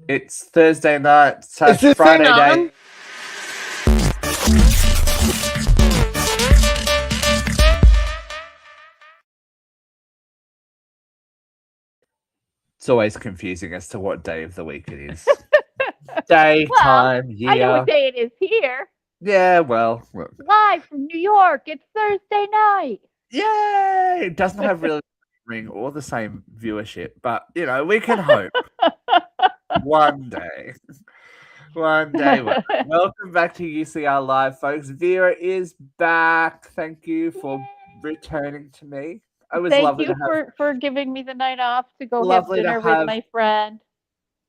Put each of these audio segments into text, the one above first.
It's Thursday night Is / this thing Friday on? day. It's always confusing as to what day of the week it is. Day, Well, time, I know what year. day it is here. Yeah, well, look. Live from New York. It's Thursday night. Yay! It doesn't have really ring or the same viewership, but we can hope one day. One day. Welcome back to UCR Live, folks. Vera is back. Thank you for returning to me. It was Thank you for giving me the night off to go have lovely to dinner with have my friend.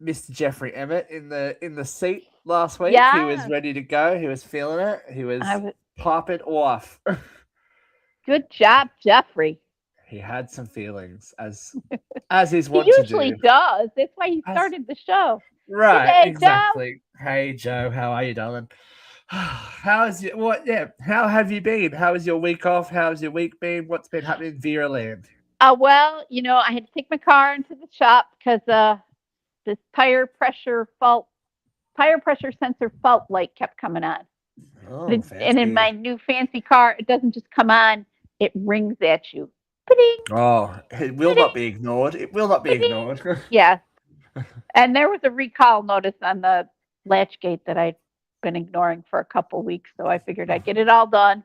Mr. Jeffrey Emmett in the seat last week. He was Yeah, ready to go. He was feeling it. He was I was. popping off. Good job, Jeffrey. He had some feelings, as he's He wont to usually do. does. That's why he As, started the show. right, G'day, Joe. exactly. Hey Joe, how are you, darling? How's you? What? Yeah. How have you been? How was your week off? How's your week been? What's been happening in Vera Land? Well, I had to take my car into the shop because this tire pressure sensor fault light kept coming on. Oh, And in fancy. my new fancy car, it doesn't just come on; it rings at you. Ba-ding, Oh, it will not ba-ding, be ignored. It will not be ba-ding. ignored. Yeah, and there was a recall notice on the latch gate that I'd been ignoring for a couple weeks, so I figured I'd get it all done.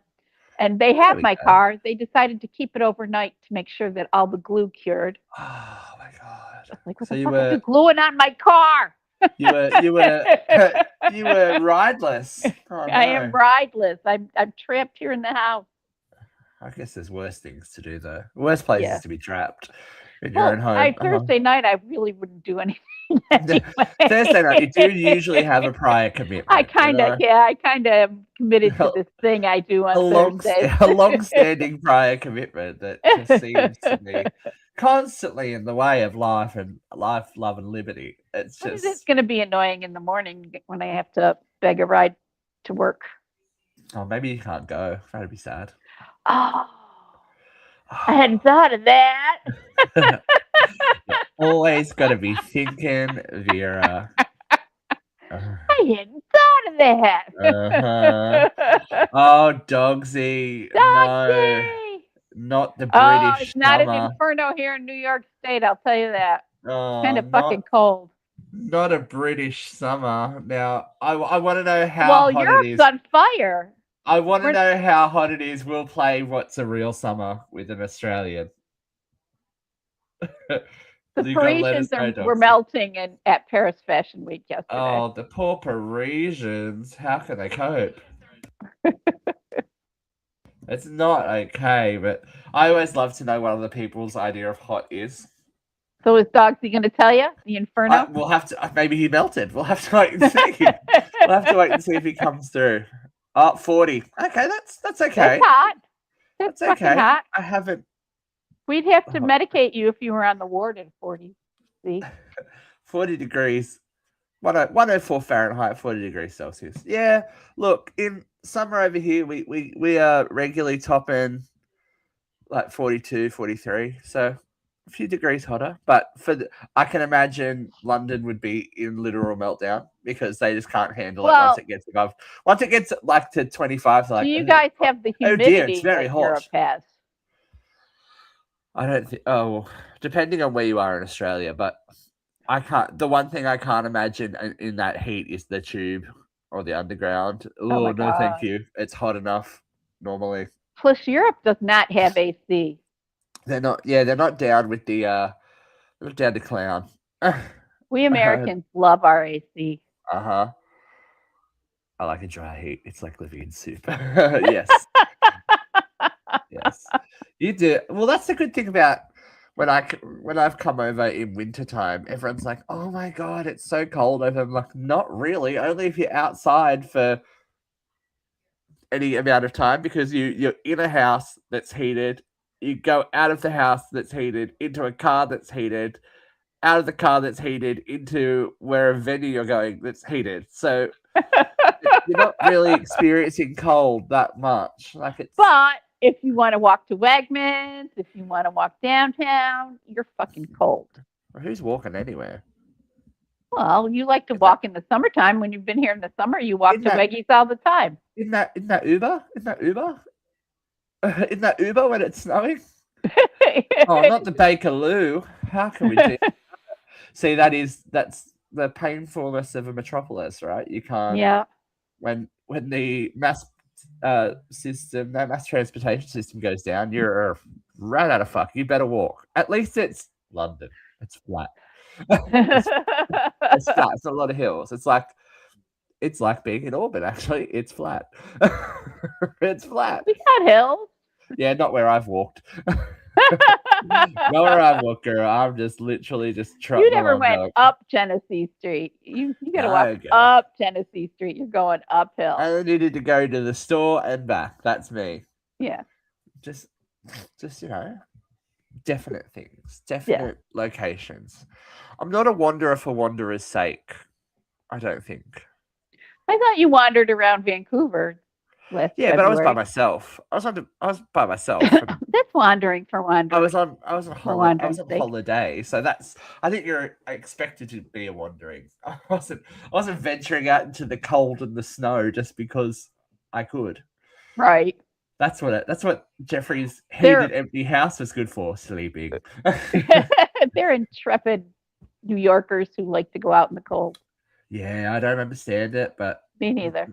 And they There have we my go. car. They decided to keep it overnight to make sure that all the glue cured. Oh my god. Like, what So the you fuck are you were gluing on my car? you were you were you were rideless. Oh I am no. rideless. I'm trapped here in the house. I guess there's worse things to do though. Worse places Yeah. to be trapped in your own Well, home. Thursday night I really wouldn't do anything Thursday night, you anyway. do usually have a prior commitment, I kind of am committed to this thing I do a on long Thursdays. a long-standing prior commitment that just seems to be constantly in the way of life and life, love, and liberty. It's But it is just going to be annoying in the morning when I have to beg a ride to work. maybe you can't go. That'd be sad. Oh, I hadn't thought of that. You always got to be thinking, Vera. I hadn't thought Uh-huh. of that. Oh, Dogsy. No, Dogsy! not the Oh, British it's not an summer. inferno here in New York State, I'll tell you that. Kind Oh, of fucking cold. not a British summer. Now, I want to know how Well, hot it Europe's is. on fire. I want to We're, know how hot it is. We'll play What's a Real Summer with an Australian. the You got to let us Parisians know, were Dogsy. melting at Paris Fashion Week yesterday. Oh, the poor Parisians. How can they cope? It's not okay, but I always love to know what other people's idea of hot is. So is Dogsy going to tell you the inferno? We'll have to. Maybe he melted. We'll have to wait and see. We'll have to wait and see if he comes through. Oh, 40. Okay, that's okay. That's hot. That's That's fucking okay. hot. I haven't. We'd have to medicate you if you were on the ward at 40. See? 40 degrees. 104 Fahrenheit, 40 degrees Celsius. Yeah, look, in summer over here, we are regularly topping like 42, 43. So a few degrees hotter. But I can imagine London would be in literal meltdown because they just can't handle it once Well, it gets above. Once it gets like to 25, they're do like, you guys oh, have the oh dear, it's humidity very that hot. Europe has? I don't think. Oh, depending on where you are in Australia, but I can't. The one thing I can't imagine in that heat is the tube or the underground. Oh Oh my no, thank God. you. It's hot enough normally. Plus, Europe does not have AC. They're not. Yeah, they're not down with the. They're not down to clown. We Americans love our AC. Uh-huh. I like a dry heat. It's like living in soup. Yes. Yes. You do. Well, that's the good thing about when I've come over in wintertime, everyone's like, "Oh my god, it's so cold over." I'm like, "Not really. Only if you're outside for any amount of time because you're in a house that's heated. You go out of the house that's heated into a car that's heated, out of the car that's heated into where a venue you're going that's heated. So you're not really experiencing cold that much. Like it's But if you want to walk to Wegmans, if you want to walk downtown, you're fucking cold. who's walking anywhere? Well, you like to Isn't that walk in the summertime. When you've been here in the summer, you walk isn't to that Weggies all the time. isn't that Uber? Isn't that Uber? Isn't that Uber when it's snowing? Oh, not the Bakerloo. How can we do? See, that's the painfulness of a metropolis, right? You can't Yeah. when the mass system, that mass transportation system goes down, you're right out of fuck. You better walk. At least it's London. It's flat. it's it's flat. It's not a lot of hills. It's like being in Auburn. Actually, it's flat. It's flat. We got hills. Yeah, not where I've walked. Not where I've walked, girl. I'm just literally just You trotting never along went going, up Tennessee Street. You got to walk no, girl. up Tennessee Street. You're going uphill. I needed to go to the store and back. That's me. Yeah. Just definite things, Yeah. definite locations. I'm not a wanderer for wanderer's sake. I don't think. I thought you wandered around Vancouver last Yeah, but I was by February. myself. I was by myself. And That's wandering for wandering. I was on For wandering's sake. holiday, so that's. I think you're expected to be a wandering. I wasn't venturing out into the cold and the snow just because I could. Right. That's what Jeffrey's They're- heated empty house was good for, sleeping. They're intrepid New Yorkers who like to go out in the cold. Yeah, I don't understand it, but Me neither.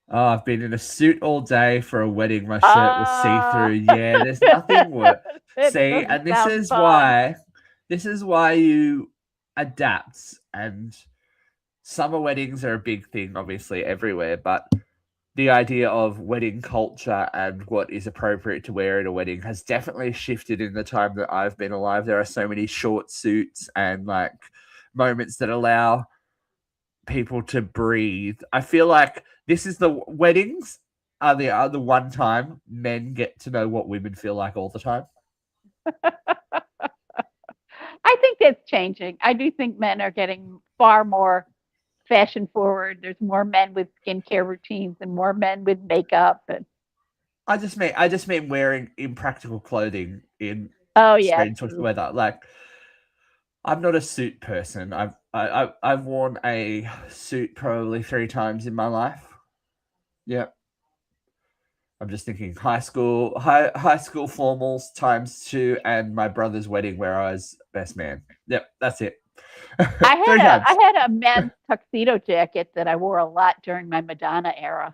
Oh, I've been in a suit all day for a wedding. My shirt was see-through. Yeah, there's nothing worse. It See, doesn't and this sound is fun. why you adapt. And summer weddings are a big thing, obviously, everywhere. But the idea of wedding culture and what is appropriate to wear at a wedding has definitely shifted in the time that I've been alive. There are so many short suits and like moments that allow people to breathe. I feel like this is the weddings are the one time men get to know what women feel like all the time. I think that's changing. I do think men are getting far more fashion forward. There's more men with skincare routines and more men with makeup. And I just mean wearing impractical clothing in oh yeah, strange weather. Like I'm not a suit person. I've worn a suit probably 3 times in my life. Yeah. I'm just thinking high school formals times 2 and my brother's wedding where I was best man. Yep, that's it. I had a men's tuxedo jacket that I wore a lot during my Madonna era.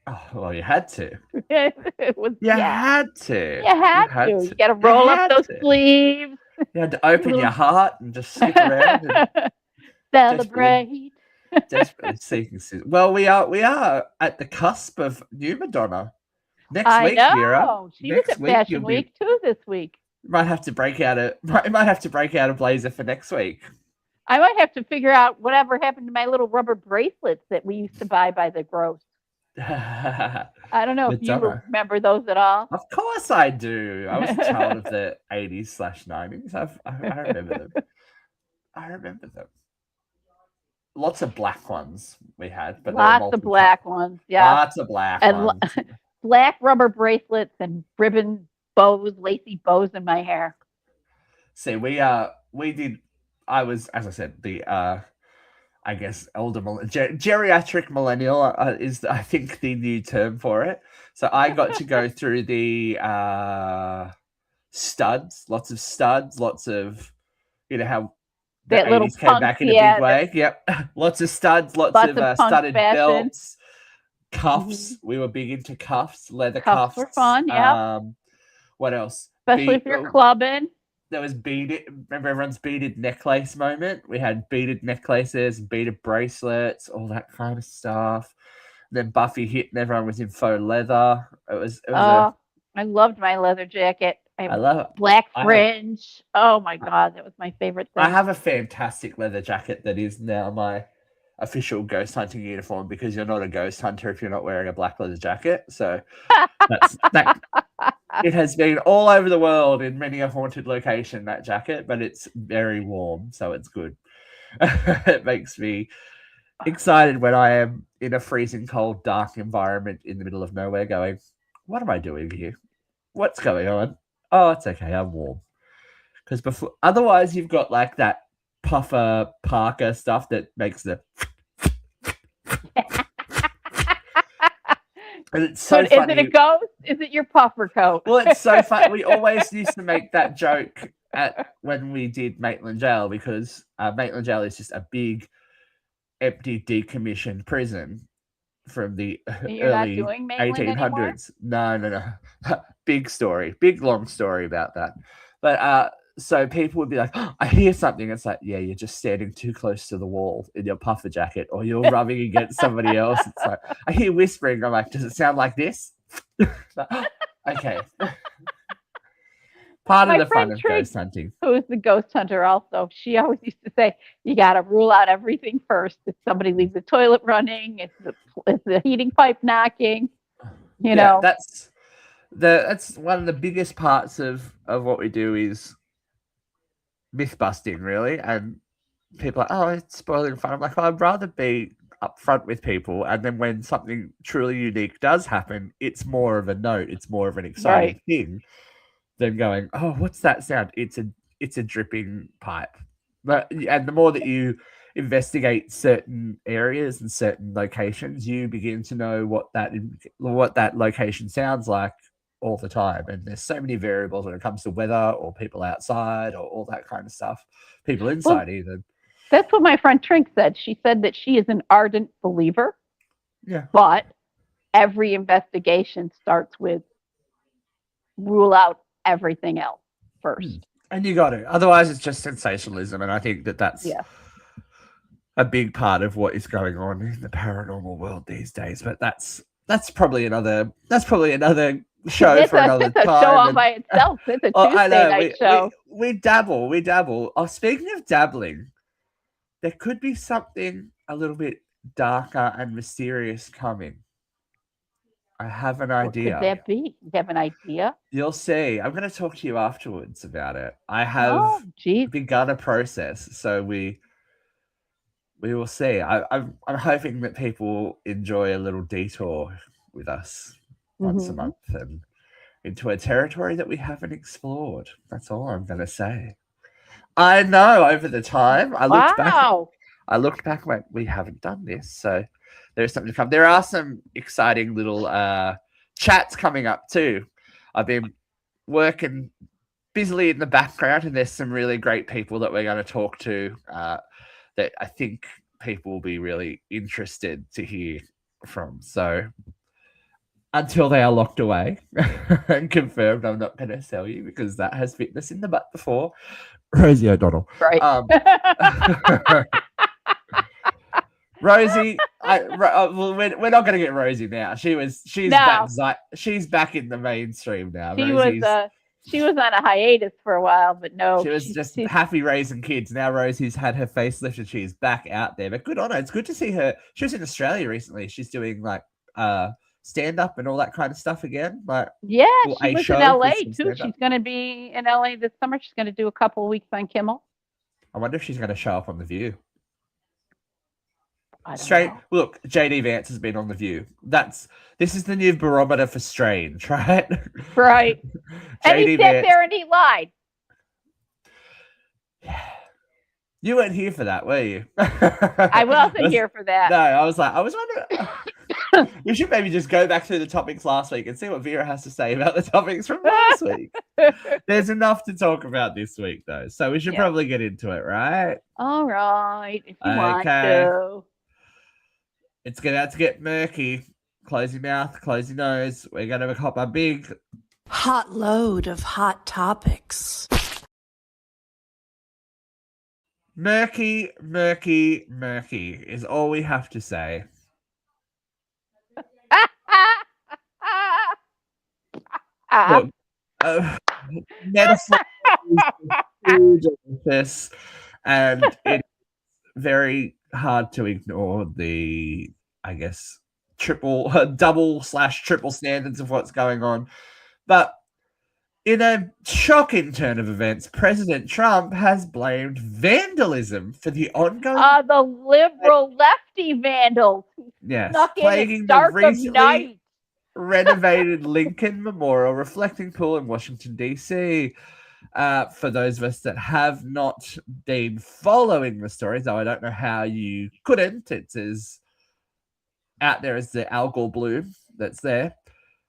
Oh, well, you had to. It was You had to. You had to. You got to roll up those sleeves. You had to open your heart and just skip around and celebrate. Desperately seeking. Well, we are at the cusp of new Madonna. Next week, Mira. She was at Fashion Week too this week. Might have to break out a blazer for next week. I might have to figure out whatever happened to my little rubber bracelets that we used to buy by the gross. I don't know if you remember those at all. Of course I do. I was a child of the 80s/90s. I remember them. I remember them. Lots of black ones we had, but lots of black ones. Yeah, lots of black ones. Black rubber bracelets and ribbon bows, lacy bows in my hair. See, we did. I was, as I said, the I guess geriatric millennial is I think the new term for it. So I got to go through the studs, lots of how the 80s came back in a big way. Yep, lots of studs, lots of studded belts, cuffs. We were big into cuffs, leather cuffs. Were fun. Yeah. What else? Especially if you're clubbing. There was remember everyone's beaded necklace moment? We had beaded necklaces, beaded bracelets, all that kind of stuff. And then Buffy hit and everyone was in faux leather. I loved my leather jacket. I love it. Black fringe. Oh my God, that was my favorite thing. I have a fantastic leather jacket that is now my official ghost hunting uniform because you're not a ghost hunter if you're not wearing a black leather jacket. So that. It has been all over the world in many a haunted location, that jacket, but it's very warm, so it's good. It makes me excited when I am in a freezing cold, dark environment in the middle of nowhere going, what am I doing here? What's going on? Oh, it's okay, I'm warm. Because otherwise you've got like that puffer Parker stuff that makes the. And it's so Is funny. it a ghost? Is it your puffer coat? Well, it's so funny. We always used to make that joke when we did Maitland Jail, because Maitland Jail is just a big, empty, decommissioned prison from the You're not early doing Maitland anymore? 1800s. No. Big story, big long story about that. But so people would be like, oh, I hear something. It's like, yeah, you're just standing too close to the wall in your puffer jacket, or you're rubbing against somebody else. It's like, I hear whispering. I'm like, does it sound like this? Okay. Part My of the fun friend of Trig, ghost hunting. who's the ghost hunter also, she always used to say, you got to rule out everything first. If somebody leaves the toilet running, if the heating pipe knocking, you know. That's one of the biggest parts of what we do is myth busting, really. And people are like, oh, it's spoiling fun. I'm like, I'd rather be upfront with people, and then when something truly unique does happen, it's more of a note, it's more of an exciting thing than going, oh, what's that sound? It's a dripping pipe. And the more that you investigate certain areas and certain locations, you begin to know what that location sounds like all the time. And there's so many variables when it comes to weather or people outside or all that kind of stuff. People inside even. That's what my friend Trink said. She said that she is an ardent believer. Yeah. But every investigation starts with rule out everything else first. And you got to. Otherwise, it's just sensationalism. And I think that's a big part of what is going on in the paranormal world these days. But that's probably another show for another time. It's a show all by itself. It's a Tuesday night show. We dabble. Oh, speaking of dabbling, there could be something a little bit darker and mysterious coming. I have an idea. What could that be? You have an idea? You'll see. I'm going to talk to you afterwards about it. I have begun a process, so we will see. I'm hoping that people enjoy a little detour with us once a month and into a territory that we haven't explored. That's all I'm going to say. I know. Over the time, I looked back and went, we haven't done this, so there's something to come. There are some exciting little chats coming up too. I've been working busily in the background, and there's some really great people that we're going to talk to that I think people will be really interested to hear from. So until they are locked away and confirmed, I'm not going to sell you, because that has bitten us in the butt before. Rosie O'Donnell. Right. Rosie, we're not going to get Rosie now. She's back in the mainstream now. She was on a hiatus for a while, but no. She was just happy raising kids. Now Rosie's had her face lifted. She's back out there. But good on her. It's good to see her. She was in Australia recently. She's doing like stand-up and all that kind of stuff again. Like, yeah, she was in LA too. She's going to be in LA this summer. She's going to do a couple of weeks on Kimmel. I wonder if she's going to show up on The View. Straight. Look, JD Vance has been on The View. This is the new barometer for strange, right? Right. And he sat there and he lied. You weren't here for that, were you? I wasn't here for that. No, I was wondering. We should maybe just go back through the topics last week and see what Vera has to say about the topics from last week. There's enough to talk about this week, though, so we should probably get into it, right? All right, if you want to. It's about to get murky. Close your mouth, close your nose. We're going to hop a big hot load of hot topics. Murky, murky, murky is all we have to say. Look, metaphor is delicious, and it's very hard to ignore the, I guess, double/triple standards of what's going on. But in a shocking turn of events, President Trump has blamed vandalism for the ongoing... the liberal lefty vandals. Yes, plaguing the recently renovated Lincoln Memorial Reflecting Pool in Washington, D.C. For those of us that have not been following the story, though I don't know how you couldn't, it's as out there as the algal bloom that's there.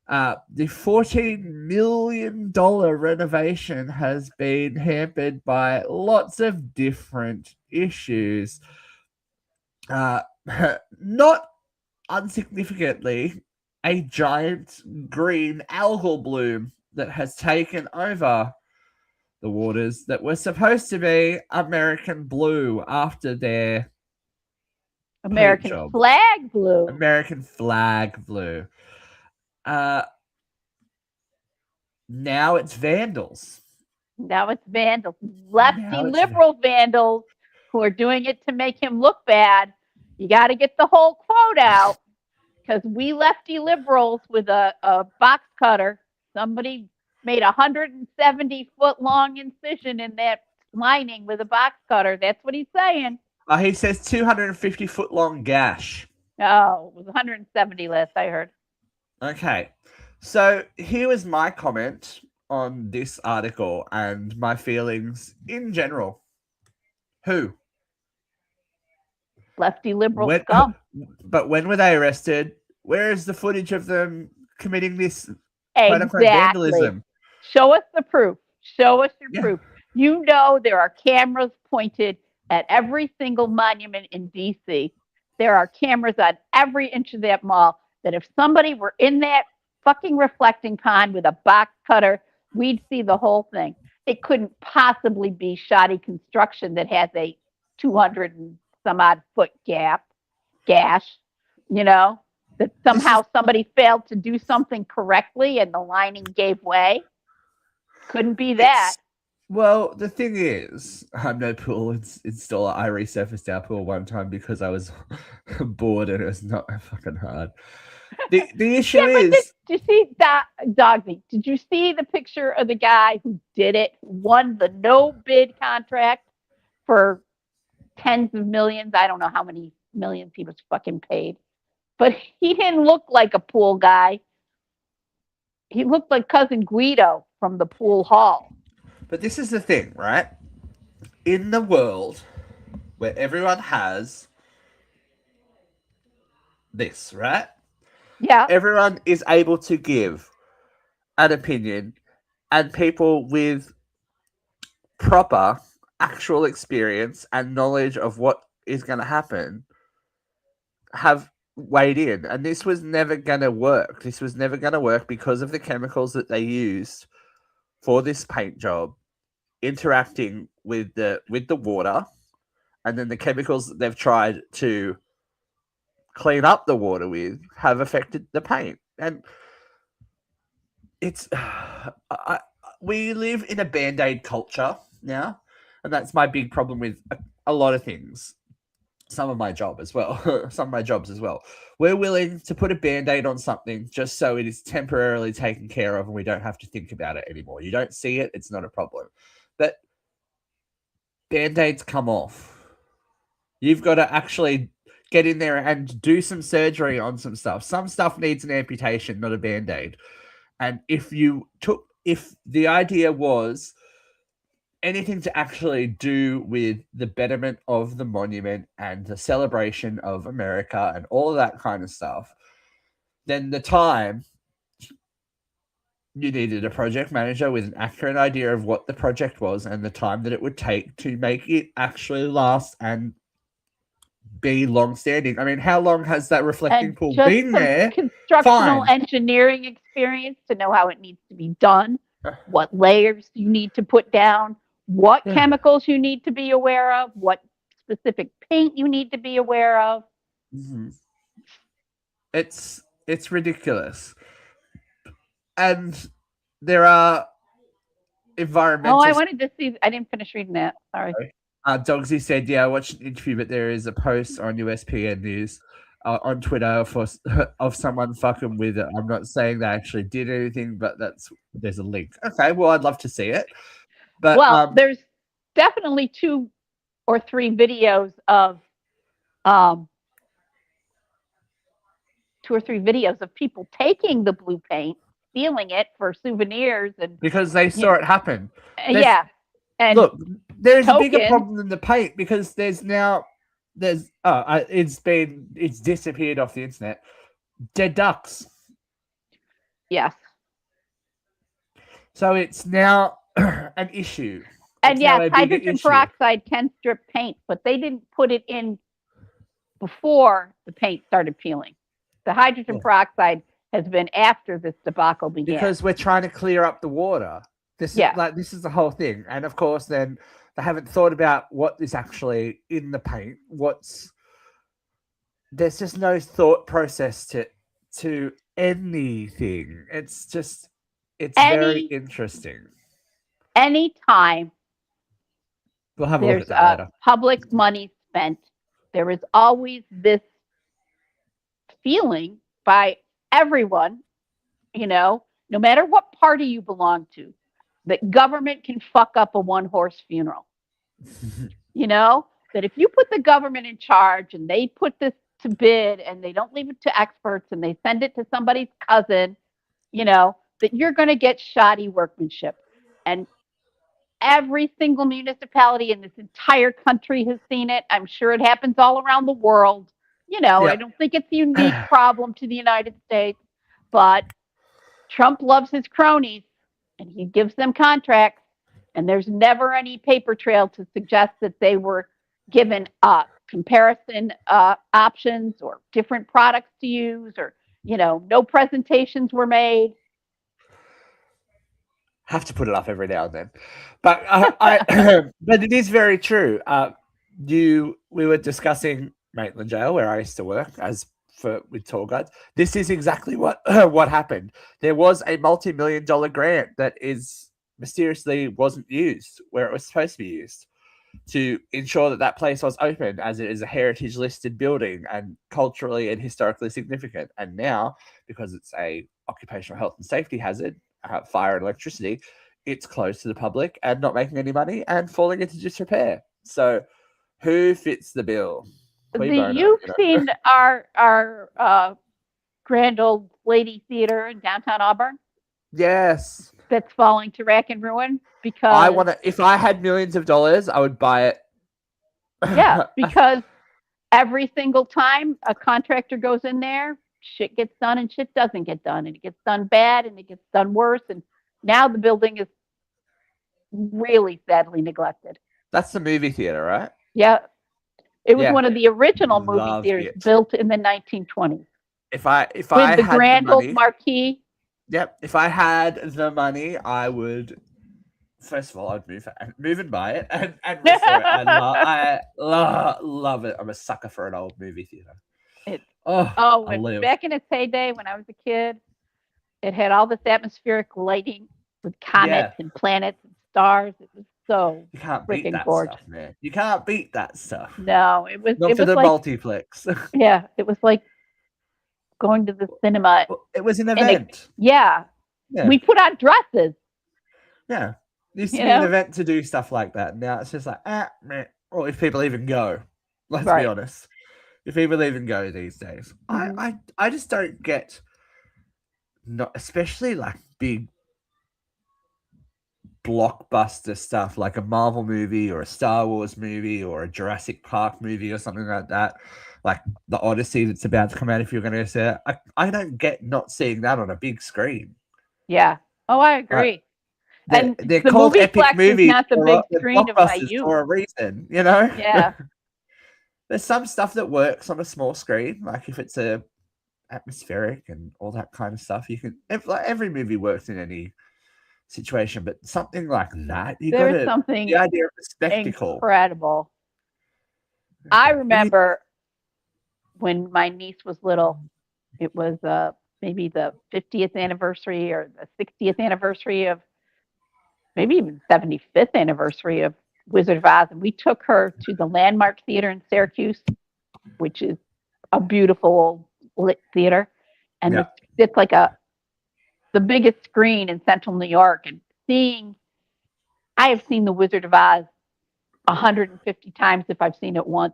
The $14 million renovation has been hampered by lots of different issues. Not unsignificantly, a giant green algal bloom that has taken over the waters that were supposed to be American blue after their American job. flag blue. American flag blue. Now it's vandals. Now it's vandals, lefty Now it's liberal vandals who are doing it to make him look bad. You got to get the whole quote out because we lefty liberals with a box cutter, somebody made a 170-foot long incision in that lining with a box cutter. That's what he's saying. He says 250-foot long gash. Oh, it was 170 last I heard. Okay. So here was my comment on this article and my feelings in general. Who? Lefty liberal scum. But when were they arrested? Where is the footage of them committing this Exactly. vandalism? Show us the proof. Show us your proof. You know there are cameras pointed at every single monument in D.C. There are cameras on every inch of that mall that if somebody were in that fucking reflecting pond with a box cutter, we'd see the whole thing. It couldn't possibly be shoddy construction that has a 200 and some odd foot gash, you know, that somehow somebody failed to do something correctly and the lining gave way. Couldn't be that. Well, the thing is, I'm no pool installer. I resurfaced our pool one time because I was bored and it was not fucking hard. The issue is... Did you see that, Dogby? Did you see the picture of the guy who did it, won the no bid contract for tens of millions? I don't know how many millions he was fucking paid. But he didn't look like a pool guy. He looked like Cousin Guido from the pool hall. But this is the thing, right? In the world where everyone has this, right? Yeah. Everyone is able to give an opinion, and people with proper actual experience and knowledge of what is going to happen have weighed in. And this was never going to work. This was never going to work because of the chemicals that they used for this paint job interacting with the water, and then the chemicals that they've tried to clean up the water with have affected the paint. And it's we live in a band-aid culture now, and that's my big problem with a lot of things. Some of my jobs as well. We're willing to put a band-aid on something just so it is temporarily taken care of and we don't have to think about it anymore. You don't see it, it's not a problem. But band-aids come off. You've got to actually get in there and do some surgery on some stuff. Some stuff needs an amputation, not a band-aid. And if the idea was anything to actually do with the betterment of the monument and the celebration of America and all of that kind of stuff, then the time you needed a project manager with an accurate idea of what the project was and the time that it would take to make it actually last and be long-standing. I mean, how long has that reflecting pool been there? Constructional engineering experience to know how it needs to be done, what layers you need to put down, what chemicals you need to be aware of, what specific paint you need to be aware of. Mm-hmm. It's ridiculous. And there are environmental... Oh, I wanted to see... I didn't finish reading that. Sorry. Dogsy said, yeah, I watched an interview, but there is a post on USPN News on Twitter of someone fucking with it. I'm not saying they actually did anything, but there's a link. Okay, well, I'd love to see it. But there's definitely 2 or 3 videos of 2 or 3 videos of people taking the blue paint stealing it for souvenirs and because they saw it happen. yeah. And Look, there's a bigger tokens. problem than the paint because it's disappeared off the internet. Dead ducks. Yes. So it's now an issue. And It's now yes, a bigger hydrogen issue. peroxide can strip paint, but they didn't put it in before the paint started peeling. The hydrogen peroxide has been after this debacle began. Because we're trying to clear up the water. This is the whole thing. And of course, then they haven't thought about what is actually in the paint. There's just no thought process to anything. It's very interesting. Anytime We'll have a look there's at that later. public money spent, there is always this feeling by everyone, no matter what party you belong to, that government can fuck up a one-horse funeral. That if you put the government in charge and they put this to bid and they don't leave it to experts and they send it to somebody's cousin, that you're going to get shoddy workmanship. And every single municipality in this entire country has seen it. I'm sure it happens all around the world. I don't think it's a unique problem to the United States, but Trump loves his cronies and he gives them contracts, and there's never any paper trail to suggest that they were given comparison options or different products to use, or no presentations were made. Have to put it up every now and then, but but it is very true. We were discussing Maitland Jail, where I used to work with tour guides. This is exactly what happened. There was a multi-million-dollar grant that mysteriously wasn't used where it was supposed to be used, to ensure that place was open, as it is a heritage listed building and culturally and historically significant. And now, because it's a occupational health and safety hazard, fire and electricity, it's closed to the public and not making any money and falling into disrepair. So who fits the bill? You've seen our grand old lady theater in downtown Auburn? Yes. That's falling to rack and ruin because if I had millions of dollars, I would buy it. Yeah, because every single time a contractor goes in there, shit gets done and shit doesn't get done, and it gets done bad and it gets done worse, and now the building is really sadly neglected. That's the movie theater, right? Yeah. It was one of the original movie theaters built in the 1920s. If I with had the grand the money, old marquee. Yep. If I had the money, I would. First of all, I'd move and buy it and restore it. I love it. I'm a sucker for an old movie theater. Back in its heyday when I was a kid, it had all this atmospheric lighting with comets and planets and stars. It was so you can't beat that gorgeous. Stuff, man. You can't beat that stuff. No, it was not for the multiplex. Yeah, it was like going to the cinema. It was an event. Yeah. We put on dresses. Yeah. It used to be an event to do stuff like that. Now it's just like, meh. Or if people even go. Let's be honest. If people even go these days. Mm-hmm. I just don't get, especially like big blockbuster stuff like a Marvel movie or a Star Wars movie or a Jurassic Park movie or something like that, like the Odyssey that's about to come out. If you're going to see it, I don't get not seeing that on a big screen. Yeah. Oh, I agree. And they're called epic movies, not the big screen of my youth for a reason, Yeah. There's some stuff that works on a small screen, like if it's a atmospheric and all that kind of stuff. You can every movie works in any situation, but something like that, there's something the idea of the spectacle, incredible. I remember when my niece was little, it was maybe the 50th anniversary or the 60th anniversary of, maybe even 75th anniversary of Wizard of Oz, and we took her to the Landmark Theater in Syracuse, which is a beautiful lit theater, and it's like the biggest screen in Central New York. And I have seen the Wizard of Oz 150 times if I've seen it once,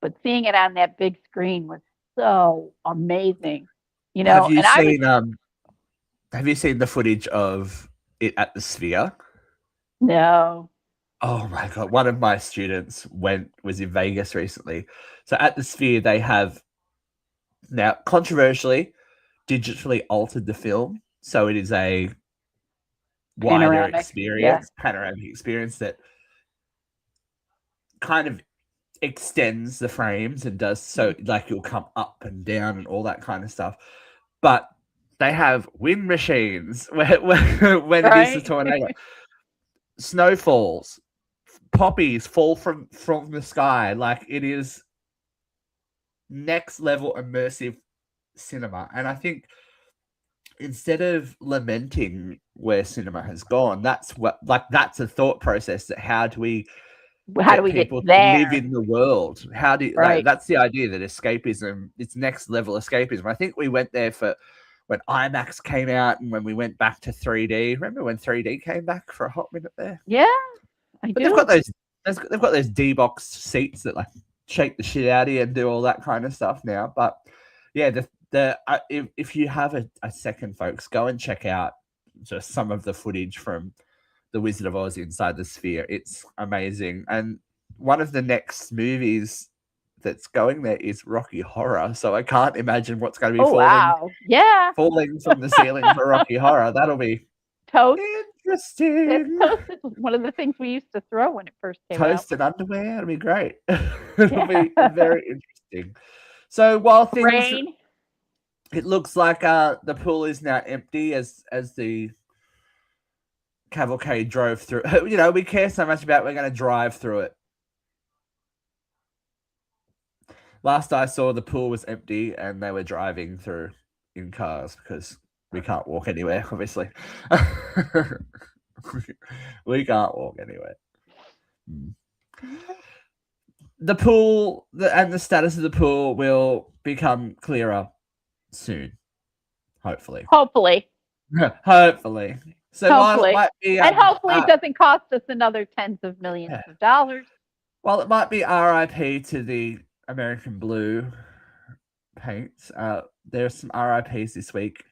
but seeing it on that big screen was so amazing. Have you seen Have you seen the footage of it at the Sphere? No. Oh my god! One of my students was in Vegas recently. So at the Sphere, they have now controversially digitally altered the film, so it is a wider Panoramic. Yeah. panoramic experience that kind of extends the frames and does so like you'll come up and down and all that kind of stuff. But they have wind machines when it is a Right. tornado. Snow falls, poppies fall from the sky. Like it is next level immersive cinema. And I think instead of lamenting where cinema has gone, that's a thought process that how do we How do get we get people to live there? in the world? How do you, Right. that's the idea that escapism, it's next level escapism. I think we went there for when IMAX came out and when we went back to 3D. Remember when 3D came back for a hot minute there? Yeah, I But do. they've got those D-box seats that like shake the shit out of you and do all that kind of stuff now. But yeah, if you have a second, folks, go and check out just some of the footage from The Wizard of Oz Inside the Sphere. It's amazing. And one of the next movies that's going there is Rocky Horror. So I can't imagine what's going to be Wow. Yeah. falling from the ceiling for Rocky Horror. That'll be Toast. interesting. Toast is one of the things we used to throw when it first came Toast out. and underwear. It'll be great. It'll be very interesting. So while things, Rain. it looks like the pool is now empty as the cavalcade drove through. You know, we care so much about we're going to drive through it. Last I saw, the pool was empty and they were driving through in cars because we can't walk anywhere, obviously. We can't walk anywhere. The pool and the status of the pool will become clearer soon, hopefully. Hopefully. Hopefully. So while it might be, and hopefully it doesn't cost us another tens of millions of dollars. While it might be RIP to the American Blue paints, there are some RIPs this week.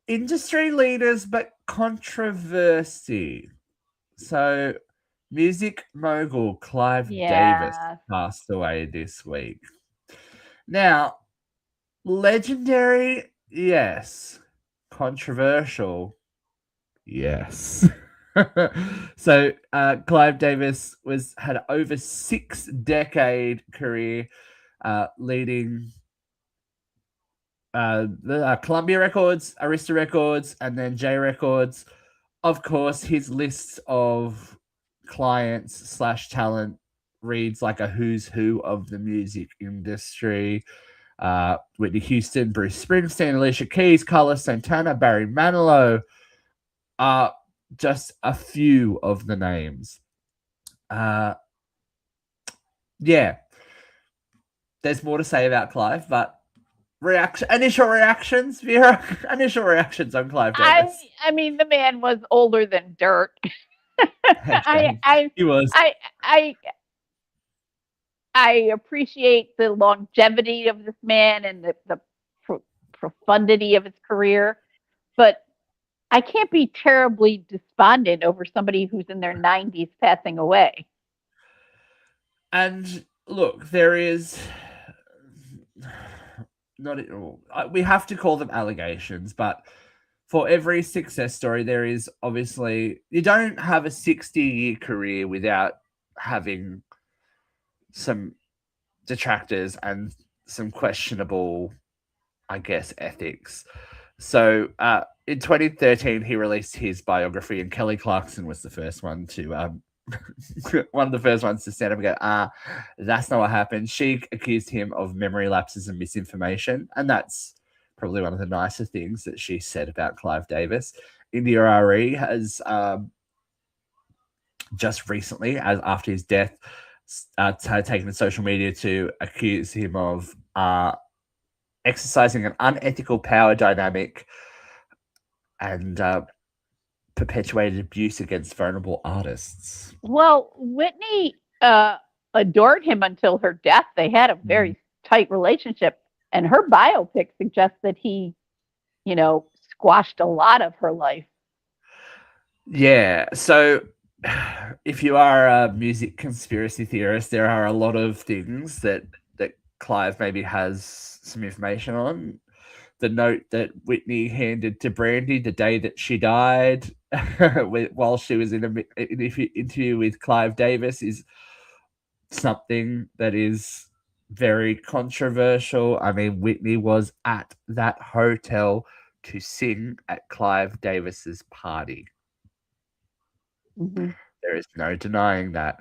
Industry leaders, but controversy. So, music mogul Clive Davis passed away this week. Now, legendary, yes. Controversial, yes. So Clive Davis had an over 6-decade career leading the Columbia Records, Arista Records, and then J Records. Of course, his list of clients / talent reads like a who's who of the music industry. Whitney Houston, Bruce Springsteen, Alicia Keys, Carlos Santana, Barry Manilow are just a few of the names. Yeah. There's more to say about Clive, but initial reactions, Vera? Initial reactions on Clive Davis. I mean, the man was older than dirt. He was. I appreciate the longevity of this man and the profundity of his career, but I can't be terribly despondent over somebody who's in their 90s passing away. And look, there is we have to call them allegations, but for every success story, there is obviously, you don't have a 60-year career without having some detractors and some questionable, I guess, ethics. So in 2013, he released his biography, and Kelly Clarkson was the first one to one of the first ones to stand up and go, that's not what happened. She accused him of memory lapses and misinformation, and that's probably one of the nicer things that she said about Clive Davis. India Arie has just recently, after his death, taken to social media to accuse him of exercising an unethical power dynamic and perpetuated abuse against vulnerable artists. Well, Whitney adored him until her death. They had a very tight relationship, and her biopic suggests that he, squashed a lot of her life. Yeah. So if you are a music conspiracy theorist, there are a lot of things that Clive maybe has some information on. The note that Whitney handed to Brandy the day that she died, while she was in an interview with Clive Davis, is something that is very controversial. I mean, Whitney was at that hotel to sing at Clive Davis's party. Mm-hmm. There is no denying that.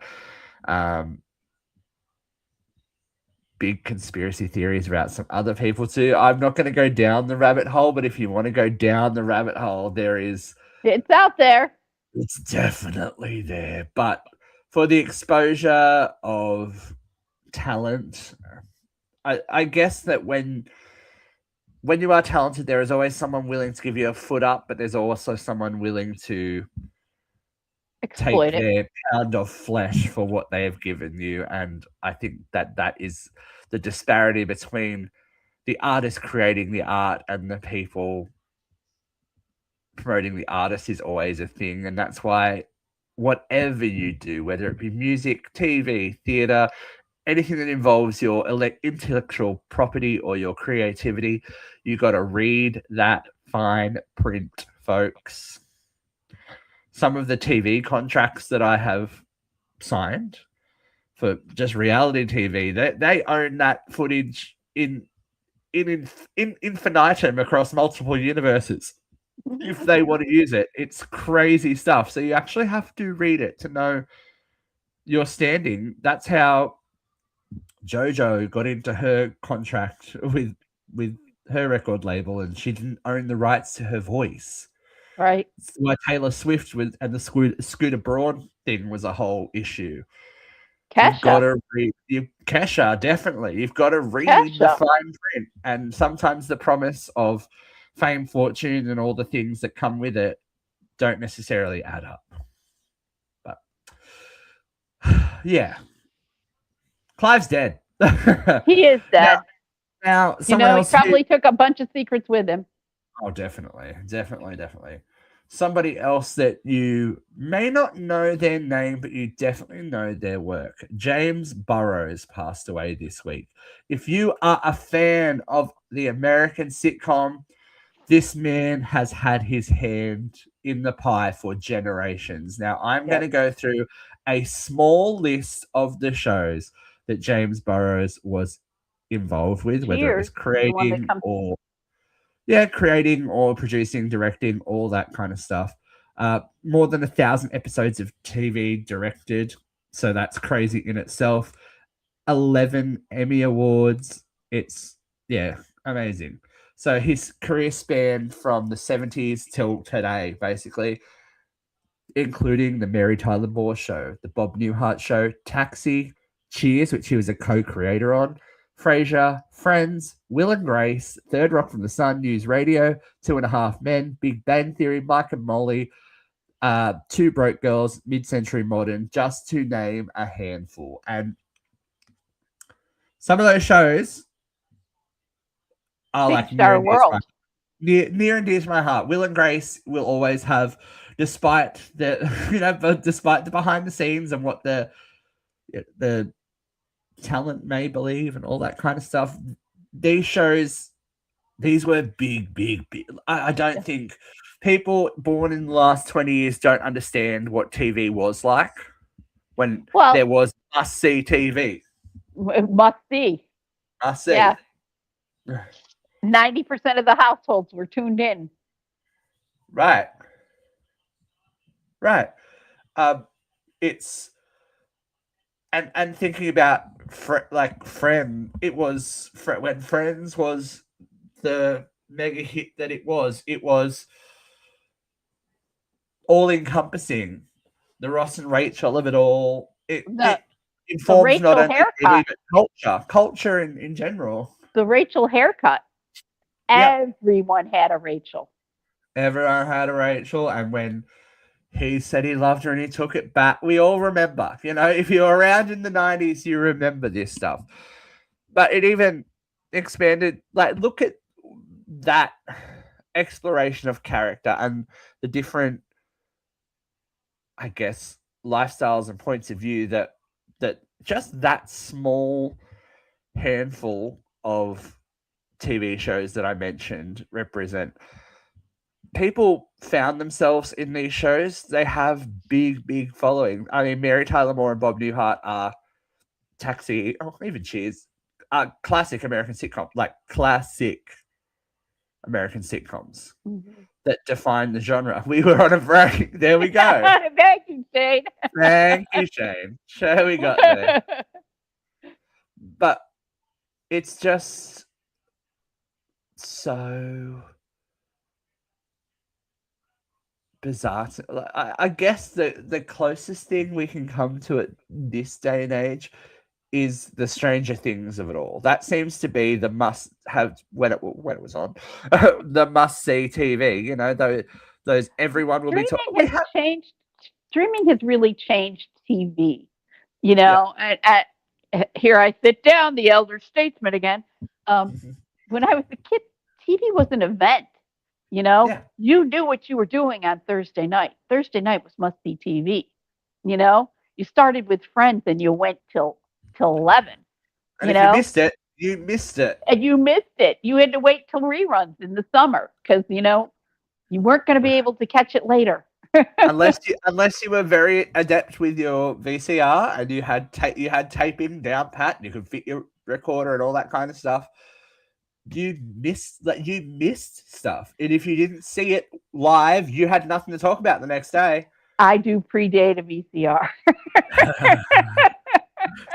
Big conspiracy theories about some other people too. I'm not going to go down the rabbit hole, but if you want to go down the rabbit hole, It's out there. It's definitely there. But for the exposure of talent, I guess that when you are talented, there is always someone willing to give you a foot up, but there's also someone willing to Exploit take it. their pound of flesh for what they have given you. And I think that is the disparity between the artist creating the art and the people promoting the artist is always a thing. And that's why whatever you do, whether it be music, TV, theater, anything that involves your intellectual property or your creativity, you got to read that fine print, folks. Some of the TV contracts that I have signed for just reality TV, they own that footage in infinitum across multiple universes. If they want to use it, it's crazy stuff. So you actually have to read it to know your standing. That's how JoJo got into her contract with her record label, and she didn't own the rights to her voice. Right. It's why Taylor Swift and the Scooter Braun thing was a whole issue. Kesha. You've got to read Kesha, definitely. You've got to read the fine print, and sometimes the promise of fame, fortune, and all the things that come with it don't necessarily add up. But yeah, Clive's dead. He is dead. Now he probably took a bunch of secrets with him. Oh, definitely. Somebody else that you may not know their name, but you definitely know their work. James Burrows passed away this week. If you are a fan of the American sitcom, this man has had his hand in the pie for generations. Now, I'm going to go through a small list of the shows that James Burrows was involved with, whether it was creating or producing, directing, all that kind of stuff. More than 1,000 episodes of TV directed, so that's crazy in itself. 11 Emmy Awards. It's, amazing. So his career spanned from the 70s till today, basically, including The Mary Tyler Moore Show, The Bob Newhart Show, Taxi, Cheers, which he was a co-creator on, Frasier, Friends, Will and Grace, Third Rock from the Sun, News Radio, 2.5 Men, Big Bang Theory, Mike and Molly, Two Broke Girls, Mid-Century Modern, just to name a handful. And some of those shows are like near and dear to my heart. Will and Grace will always have, despite the behind the scenes and what the talent may believe and all that kind of stuff, these shows, these were big. I don't think people born in the last 20 years don't understand what TV was like when there was must-see TV. Must-see. Yeah. 90% of the households were tuned in. Right. It's and thinking about Friends, it was when Friends was the mega hit that it was all encompassing. The Ross and Rachel of it all. It informs not only but culture in general. The Rachel haircut. Everyone had a Rachel. Everyone had a Rachel, and when he said he loved her and he took it back, we all remember. If you're around in the 90s, you remember this stuff. But it even expanded. Look at that exploration of character and the different, I guess, lifestyles and points of view that just that small handful of TV shows that I mentioned represent. People found themselves in these shows. They have big following. I mean, Mary Tyler Moore and Bob Newhart are Taxi, even Cheers, classic American sitcom, like classic American sitcoms Mhm. that define the genre. We were on a break. There we go. Thank you, Shane. Thank you, Shane. Sure, we got there. But it's just so bizarre. I guess the closest thing we can come to it this day and age is the Stranger Things of it all. That seems to be the must have when it was on, the must see TV. You know, those everyone will be talking. Streaming has really changed TV. You know, and here I sit down, the elder statesman again. When I was a kid, TV was an event. You know, you knew what you were doing on Thursday night. Thursday night was must see TV. You know, you started with Friends and you went till 11. And if you missed it, you missed it. And you missed it. You had to wait till reruns in the summer because you weren't going to be able to catch it later. unless you were very adept with your VCR and you had taping down pat and you could fit your recorder and all that kind of stuff. You missed stuff, and if you didn't see it live, you had nothing to talk about the next day. I do predate a VCR.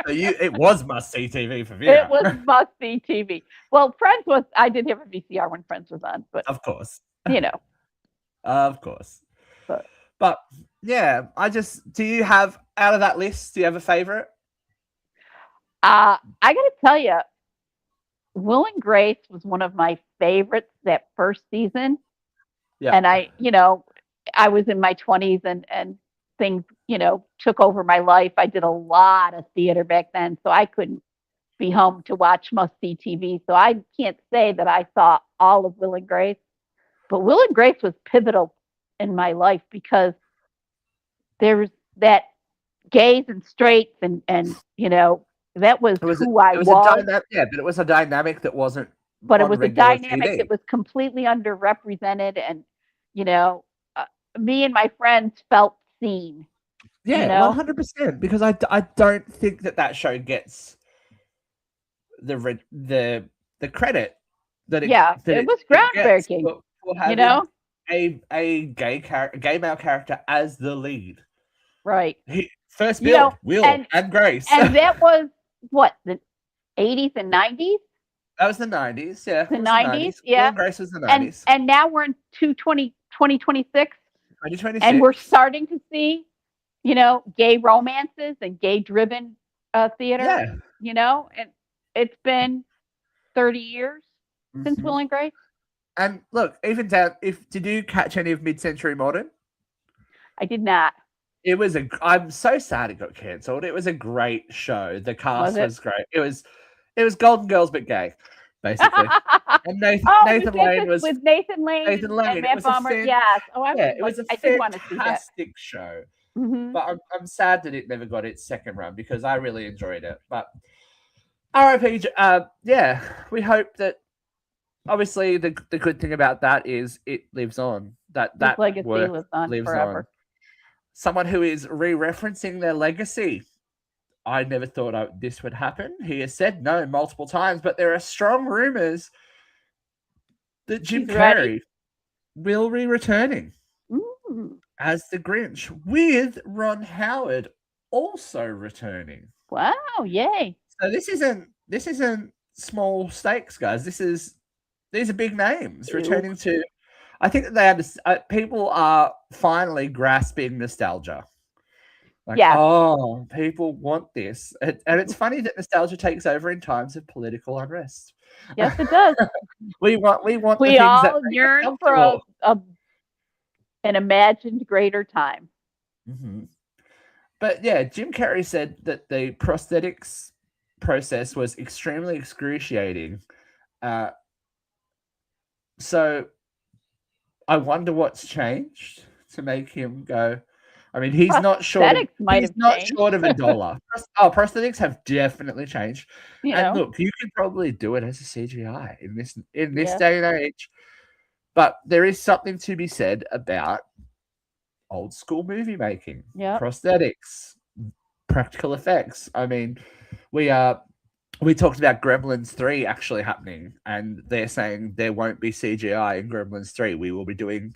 So it was must see TV for Vera. It was must see TV. Well, Friends was. I did have a VCR when Friends was on, but of course, of course. But yeah, do you have out of that list? Do you have a favorite? I got to tell you, Will and Grace was one of my favorites that first season. Yeah. And I was in my 20s and things, took over my life. I did a lot of theater back then, so I couldn't be home to watch must-see TV. So I can't say that I saw all of Will and Grace. But Will and Grace was pivotal in my life because there's that gays and straights and that was who I was. But it was a dynamic that wasn't. But it was a dynamic TV. That was completely underrepresented, and me and my friends felt seen. Yeah, 100%. Because I don't think that show gets the credit that it. Yeah, it was groundbreaking. For a gay male character as the lead. Right. First build, Will and Grace, and that was. What, the 80s and 90s? That was the 90s, yeah. The 90s, yeah. Grace was the 90s. And now we're in 2026. 2026. And we're starting to see, gay romances and gay-driven theater. Yeah. And it's been 30 years since Will and Grace. And look, even down, did you catch any of Mid-Century Modern? I did not. I'm so sad it got cancelled. It was a great show. The cast was great. It was Golden Girls but gay, basically. And Nathan Lane was with Nathan Lane and Matt Bomer. Yes. It was a fantastic show. Mm-hmm. But I'm sad that it never got its second run because I really enjoyed it. But RIP, we hope that. Obviously, the good thing about that is it lives on. That legacy lives on forever. On. Someone who is re-referencing their legacy. I never thought this would happen. He has said no multiple times, but there are strong rumors that Jim Carrey will be returning as the Grinch, with Ron Howard also returning. Wow! Yay! So this isn't small stakes, guys. These are big names returning to. I think that they understand. People are finally grasping nostalgia. People want this, and it's funny that nostalgia takes over in times of political unrest. Yes, it does. we want. We all yearn for an imagined greater time. Mm-hmm. But yeah, Jim Carrey said that the prosthetics process was extremely excruciating. So I wonder what's changed to make him go. I mean, he's not short of Prosthetics might have changed. $1. Prosthetics have definitely changed. You And know, look, you can probably do it as a CGI in this Yeah. day and age. But there is something to be said about old school movie making, Yeah. prosthetics, practical effects. I mean, we talked about Gremlins 3 actually happening, and they're saying there won't be CGI in Gremlins 3. We will be doing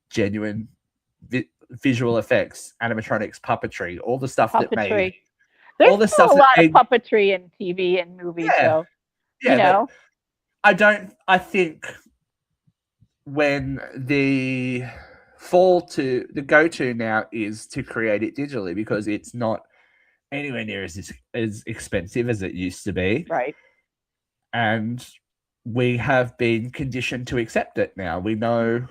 genuine visual effects, animatronics, puppetry, all the stuff that made puppetry. There's all the still stuff a that lot of made puppetry in TV and movies, yeah, though. yeah, but I think when the go-to now is to create it digitally because it's not anywhere near as expensive as it used to be. Right. And we have been conditioned to accept it now. We know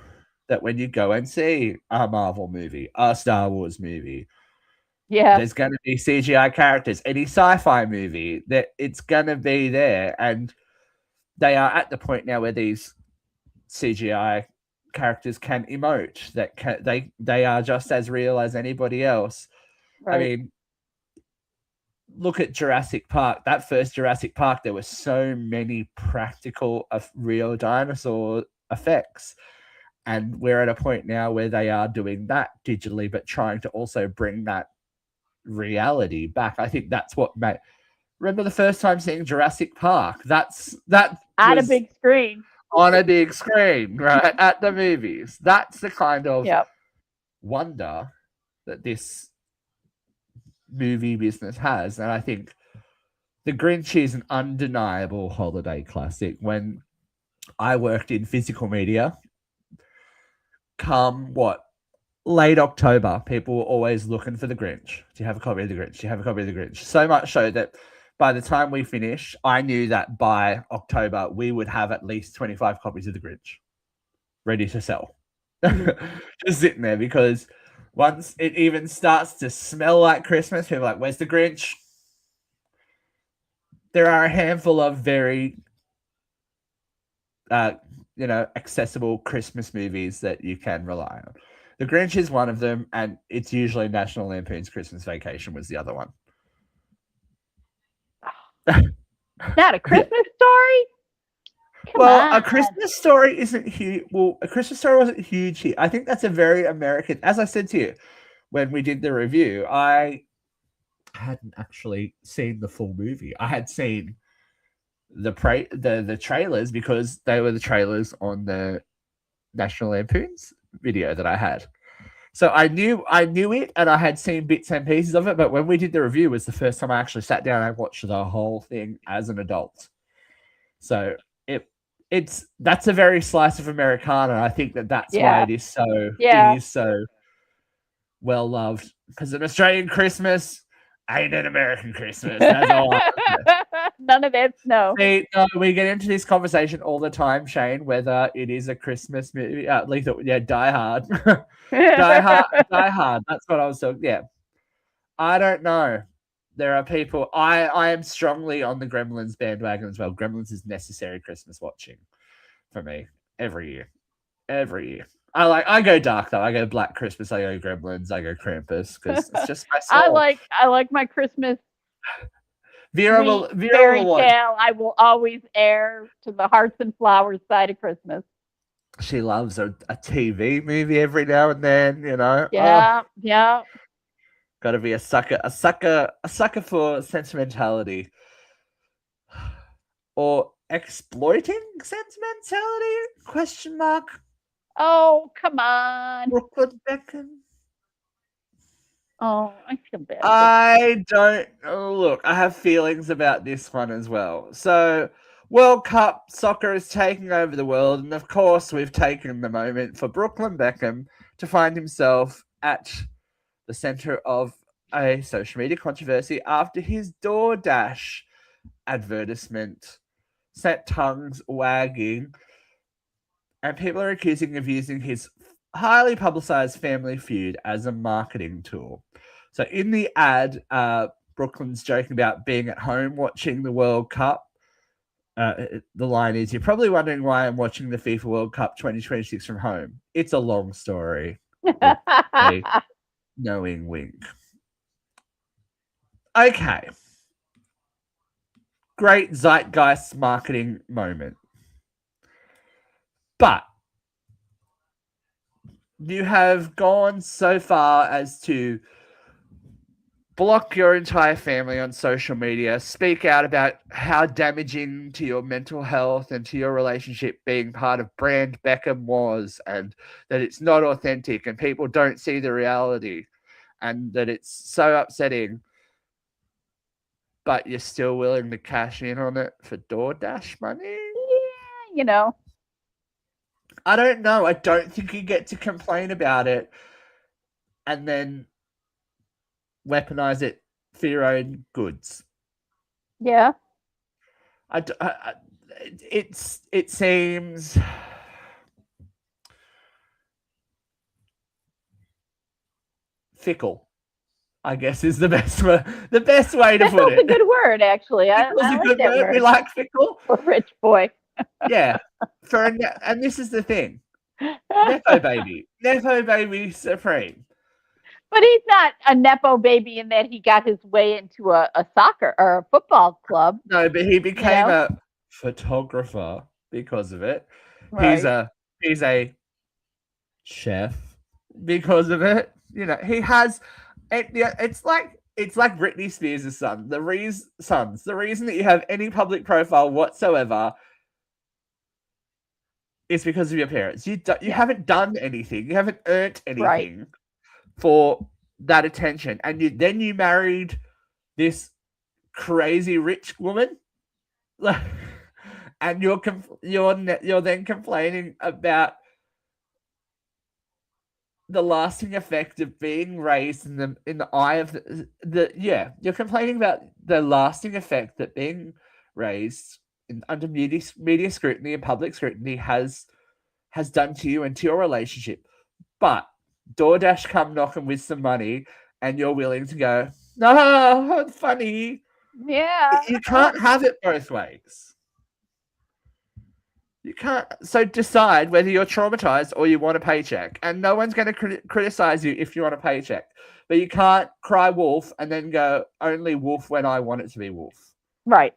that when you go and see a Marvel movie, a Star Wars movie, Yeah. there's going to be CGI characters. Any sci-fi movie, that it's going to be there. And they are at the point now where these CGI characters can emote. They are just as real as anybody else. Right. I mean, look at Jurassic Park. That first Jurassic Park, there were so many practical of real dinosaur effects. And we're at a point now where they are doing that digitally, but trying to also bring that reality back. I think that's what made. Remember the first time seeing Jurassic Park? That On a was big screen. on a big screen, right, at the movies. That's the kind of Yep. wonder that this movie business has. And I think The Grinch is an undeniable holiday classic. When I worked in physical media, come late October, people were always looking for The Grinch. Do you have a copy of The Grinch? Do you have a copy of The Grinch? So much so that by the time we finish, I knew that by October, we would have at least 25 copies of The Grinch ready to sell. Just sitting there, because once it even starts to smell like Christmas, people are like, where's The Grinch? There are a handful of very accessible Christmas movies that you can rely on. The Grinch is one of them, and it's usually National Lampoon's Christmas Vacation was the other one. Not a Christmas story? Come Well, on. A Christmas Story isn't huge. Well, A Christmas Story wasn't huge here. I think that's a very American. As I said to you when we did the review, I hadn't actually seen the full movie. I had seen the trailers because they were the trailers on the National Lampoon's video that I had. So I knew it, and I had seen bits and pieces of it. But when we did the review, it was the first time I actually sat down and watched the whole thing as an adult. So that's a very slice of Americana. I think that's why it is so well loved. Because an Australian Christmas ain't an American Christmas. That's all. None of that snow. See, we get into this conversation all the time, Shane, whether it is a Christmas movie. Die Hard. Die Hard. That's what I was talking. Yeah, I don't know. There are people. I am strongly on the Gremlins bandwagon as well. Gremlins is necessary Christmas watching for me every year. Every year. I go dark though. I go Black Christmas. I go Gremlins. I go Krampus because it's just my soul. I like my Christmas. Vera will watch. Tale I will always air to the Hearts and Flowers side of Christmas. She loves a TV movie every now and then, Yeah. Got to be a sucker for sentimentality, or exploiting sentimentality? Question mark. Oh, come on, Brooklyn Beckham. Oh, I feel bad. I don't look. I have feelings about this one as well. So, World Cup soccer is taking over the world, and of course, we've taken the moment for Brooklyn Beckham to find himself at the center of a social media controversy after his DoorDash advertisement set tongues wagging, and people are accusing him of using his highly publicized family feud as a marketing tool. So in the ad, Brooklyn's joking about being at home watching the World Cup, the line is, "You're probably wondering why I'm watching the FIFA World Cup 2026 from home. It's a long story." With a knowing wink. Okay. Great zeitgeist marketing moment. But you have gone so far as to block your entire family on social media, speak out about how damaging to your mental health and to your relationship being part of brand Beckham was, and that it's not authentic and people don't see the reality and that it's so upsetting, but you're still willing to cash in on it for DoorDash money? Yeah, I don't know. I don't think you get to complain about it and then weaponize it for your own goods. Yeah. It seems fickle, I guess, is the best way to put it. That's a good word, actually. I Fickle's a like good that word. word. We like fickle. For rich boy. Yeah. And this is the thing. Nepo baby supreme. But he's not a Nepo baby in that he got his way into a soccer or a football club. No, but he became a photographer because of it. Right. He's a chef because of it. He has it's like Britney Spears' son. The reason that you have any public profile whatsoever is because of your parents. You haven't done anything. You haven't earned anything for that attention. And then you married this crazy rich woman. And you're then complaining about the lasting effect of being raised in the eye of you're complaining about the lasting effect that being raised under media scrutiny and public scrutiny has done to you and to your relationship. But DoorDash come knocking with some money and you're willing to go, no, it's funny. Yeah. You can't have it both ways. You can't. So decide whether you're traumatized or you want a paycheck. And no one's going to criticize you if you want a paycheck. But you can't cry wolf and then go, only wolf when I want it to be wolf. Right.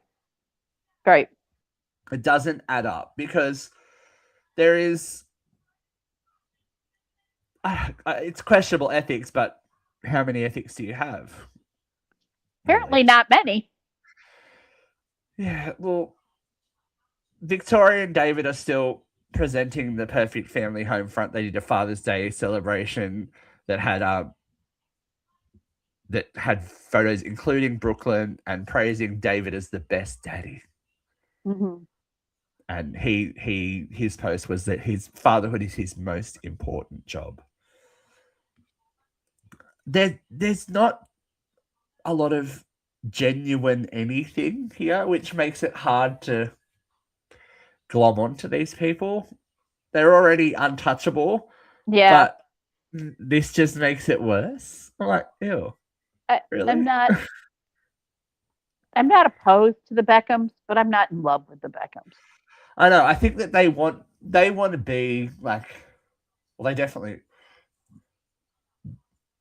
It doesn't add up because there is... it's questionable ethics, but how many ethics do you have? Apparently not many. Yeah, well... Victoria and David are still presenting the perfect family home front. They did a Father's Day celebration that had photos including Brooklyn and praising David as the best daddy. Mm-hmm. And his post was that his fatherhood is his most important job. There's not a lot of genuine anything here, which makes it hard to glom onto these people. They're already untouchable. Yeah. But this just makes it worse. I'm like, ew. Really? I'm not opposed to the Beckhams, but I'm not in love with the Beckhams. I know. I think that they want to be like, well, they definitely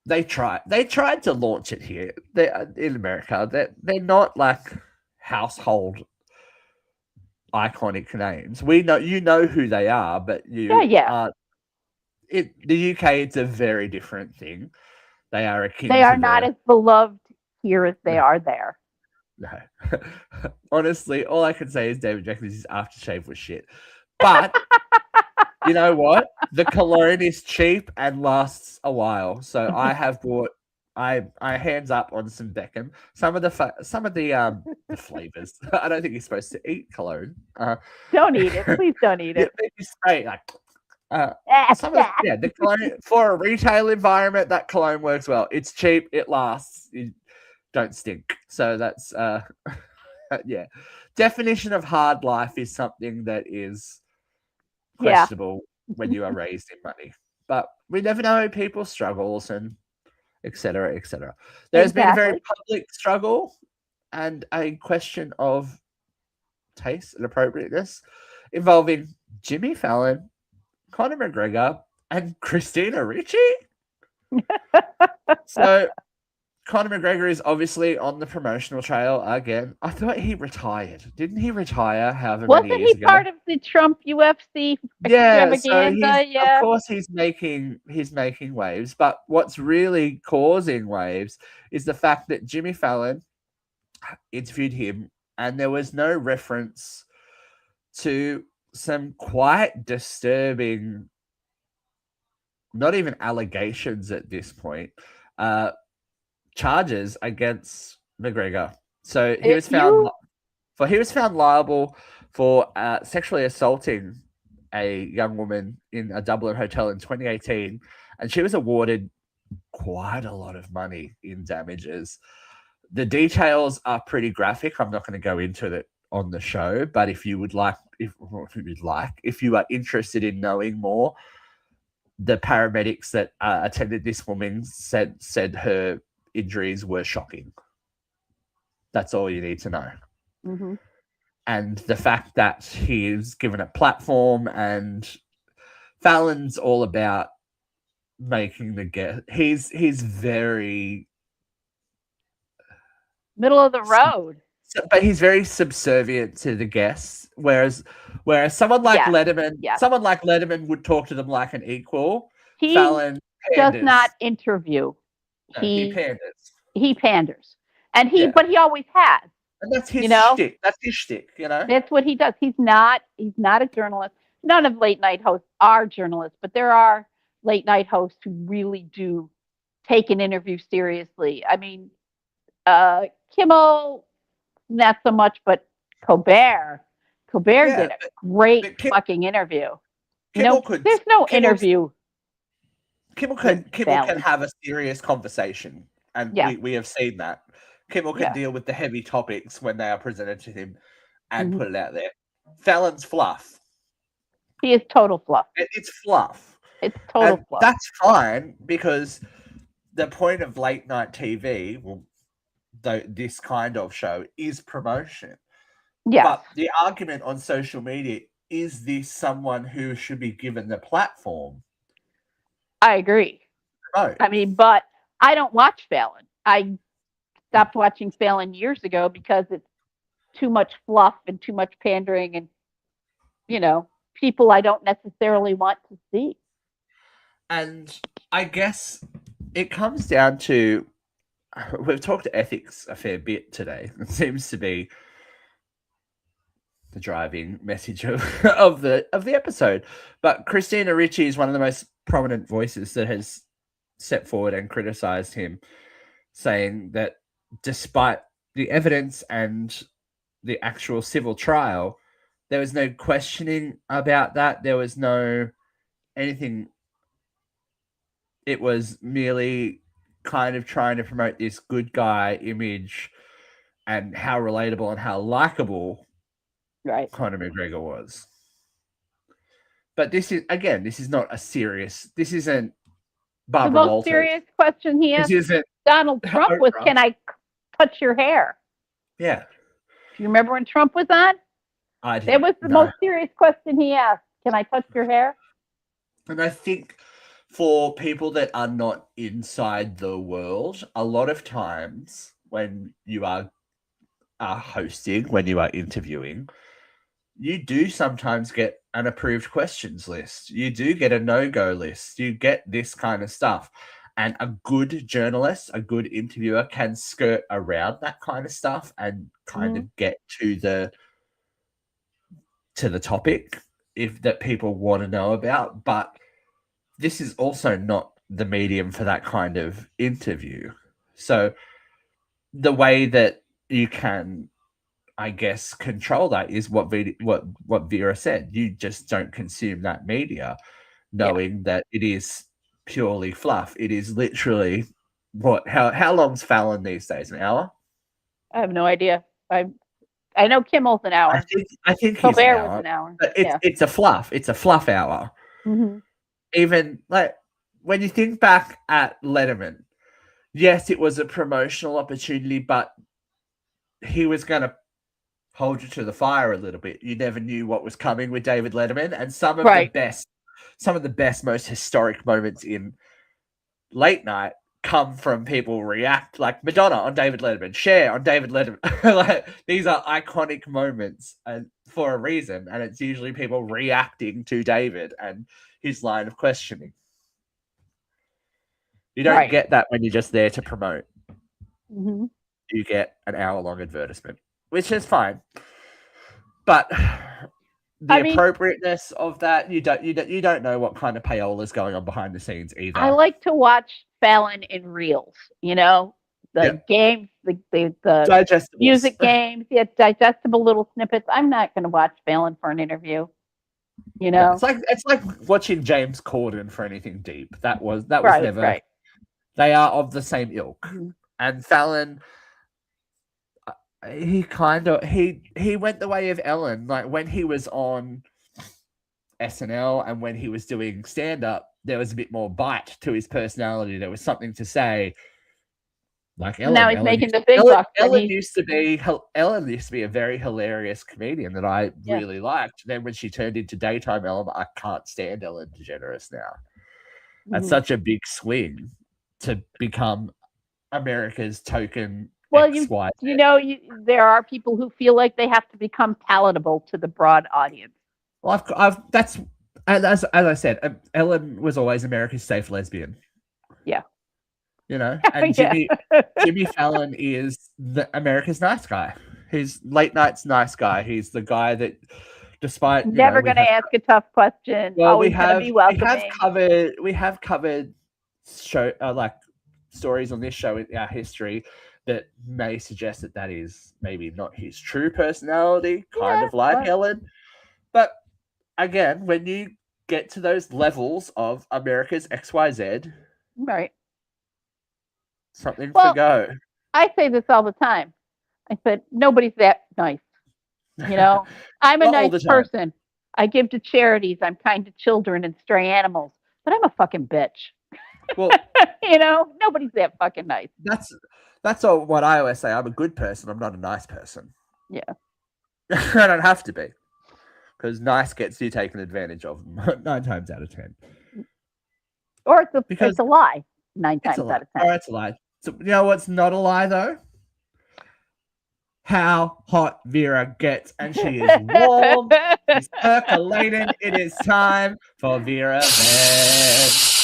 they tried to launch it here. They in America. They're not like household iconic names. You know who they are, but the UK, it's a very different thing. They are akin. They are not as beloved here as they are there. No. Honestly, all I can say is David Beckham's aftershave was shit. But you know what? The cologne is cheap and lasts a while. So I have bought. I hands up on some Beckham. Some of the flavors. I don't think you're supposed to eat cologne. Don't eat it. Please don't eat it. You spray like. The cologne for a retail environment, that cologne works well. It's cheap. It lasts. You don't stink. So that's yeah. Definition of hard life is something that is questionable when you are raised in money. But we never know people's struggles and etc. etc. There's been a very public struggle and a question of taste and appropriateness involving Jimmy Fallon, Conor McGregor, and Christina Ricci. So Conor McGregor is obviously on the promotional trail again. I thought he retired. Didn't he retire however many Wasn't years he ago? part of the Trump UFC Yeah, so extravaganza? of course he's making waves, but what's really causing waves is the fact that Jimmy Fallon interviewed him and there was no reference to some quite disturbing, not even allegations at this point, charges against McGregor. So he was found liable for sexually assaulting a young woman in a Dublin hotel in 2018, and she was awarded quite a lot of money in damages. The details are pretty graphic. I'm not going to go into it on the show, but if you are interested in knowing more, the paramedics that attended this woman said her injuries were shocking. That's all you need to know. Mm-hmm. And the fact that he's given a platform, and Fallon's all about making the guest. He's very Middle of the road. but he's very subservient to the guests. Whereas someone like Letterman would talk to them like an equal. He Fallon does not interview. No, he panders. He panders, and but he always has. And that's his shtick. That's his shtick, That's what he does. He's not a journalist. None of late night hosts are journalists, but there are late night hosts who really do take an interview seriously. I mean, Kimmel, not so much, but Colbert did a great fucking interview. There's no interview. Kimmel can have a serious conversation, and we have seen that. Kimmel can deal with the heavy topics when they are presented to him and put it out there. Fallon's fluff. He is total fluff. It's fluff. It's total fluff. That's fine, because the point of late night TV, this kind of show, is promotion. Yeah. But the argument on social media, is this someone who should be given the platform? I agree. Right. I mean, but I don't watch Fallon. I stopped watching Fallon years ago because it's too much fluff and too much pandering and, people I don't necessarily want to see. And I guess it comes down to, we've talked ethics a fair bit today. It seems to be the driving message of the episode. But Christina Ricci is one of the most prominent voices that has stepped forward and criticized him, saying that despite the evidence and the actual civil trial, there was no questioning about that. There was no anything. It was merely kind of trying to promote this good guy image and how relatable and how likable Conor McGregor was. But this is not a serious. This isn't Barbara The most serious question he asked Donald Trump was, "Can I touch your hair?" Yeah. Do you remember when Trump was on? I did. That was the most serious question he asked. "Can I touch your hair?" And I think for people that are not inside the world, a lot of times when you are hosting, when you are interviewing, you do sometimes get an approved questions list. You do get a no-go list. You get this kind of stuff. And a good journalist, a good interviewer can skirt around that kind of stuff and kind of get to the topic that people want to know about. But this is also not the medium for that kind of interview. So the way that you can, I guess, control that is what Vera said. You just don't consume that media, knowing that it is purely fluff. It is literally how long's Fallon these days? An hour? I have no idea. I know Kimmel's an hour. I think Colbert was an hour. But it's a fluff. It's a fluff hour. Mm-hmm. Even like when you think back at Letterman, yes, it was a promotional opportunity, but he was going to hold you to the fire a little bit. You never knew what was coming with David Letterman, and some of Right. the best, most historic moments in late night come from people react, like Madonna on David Letterman, Cher on David Letterman. Like, these are iconic moments and for a reason, and it's usually people reacting to David and his line of questioning. You don't Right. get that when you're just there to promote. Mm-hmm. You get an hour-long advertisement, which is fine. But the appropriateness of that, you don't know what kind of payola is going on behind the scenes either. I like to watch Fallon in reels, the games, the music games, digestible little snippets. I'm not going to watch Fallon for an interview. No, it's like watching James Corden for anything deep. That was never. Right. They are of the same ilk, and Fallon. He went the way of Ellen. Like when he was on SNL and when he was doing stand-up, there was a bit more bite to his personality. There was something to say. Like Ellen. Now he's making the big bucks. Ellen used to be a very hilarious comedian that I really liked. Then when she turned into daytime Ellen, I can't stand Ellen DeGeneres now. That's such a big swing to become America's token. Well, there are people who feel like they have to become palatable to the broad audience. Well, that's as I said, Ellen was always America's safe lesbian. Yeah. And Jimmy Fallon is America's nice guy. He's late night's nice guy. He's the guy that, despite never going to ask a tough question. Well, always going to be welcoming. We have covered stories on this show in our history that may suggest that is maybe not his true personality, kind of like Ellen. But again, when you get to those levels of America's XYZ, right. Something to go. I say this all the time. I said, nobody's that nice. I'm a nice person. I give to charities. I'm kind to children and stray animals. But I'm a fucking bitch. Well, nobody's that fucking nice. That's all what I always say. I'm a good person. I'm not a nice person. Yeah. I don't have to be. Because nice gets you taken advantage of 9 times out of 10. Or it's a lie 9 times out of 10. Or it's a lie. So, you know what's not a lie, though? How hot Vera gets. And she is warm. She's percolating. It is time for Vera Vent.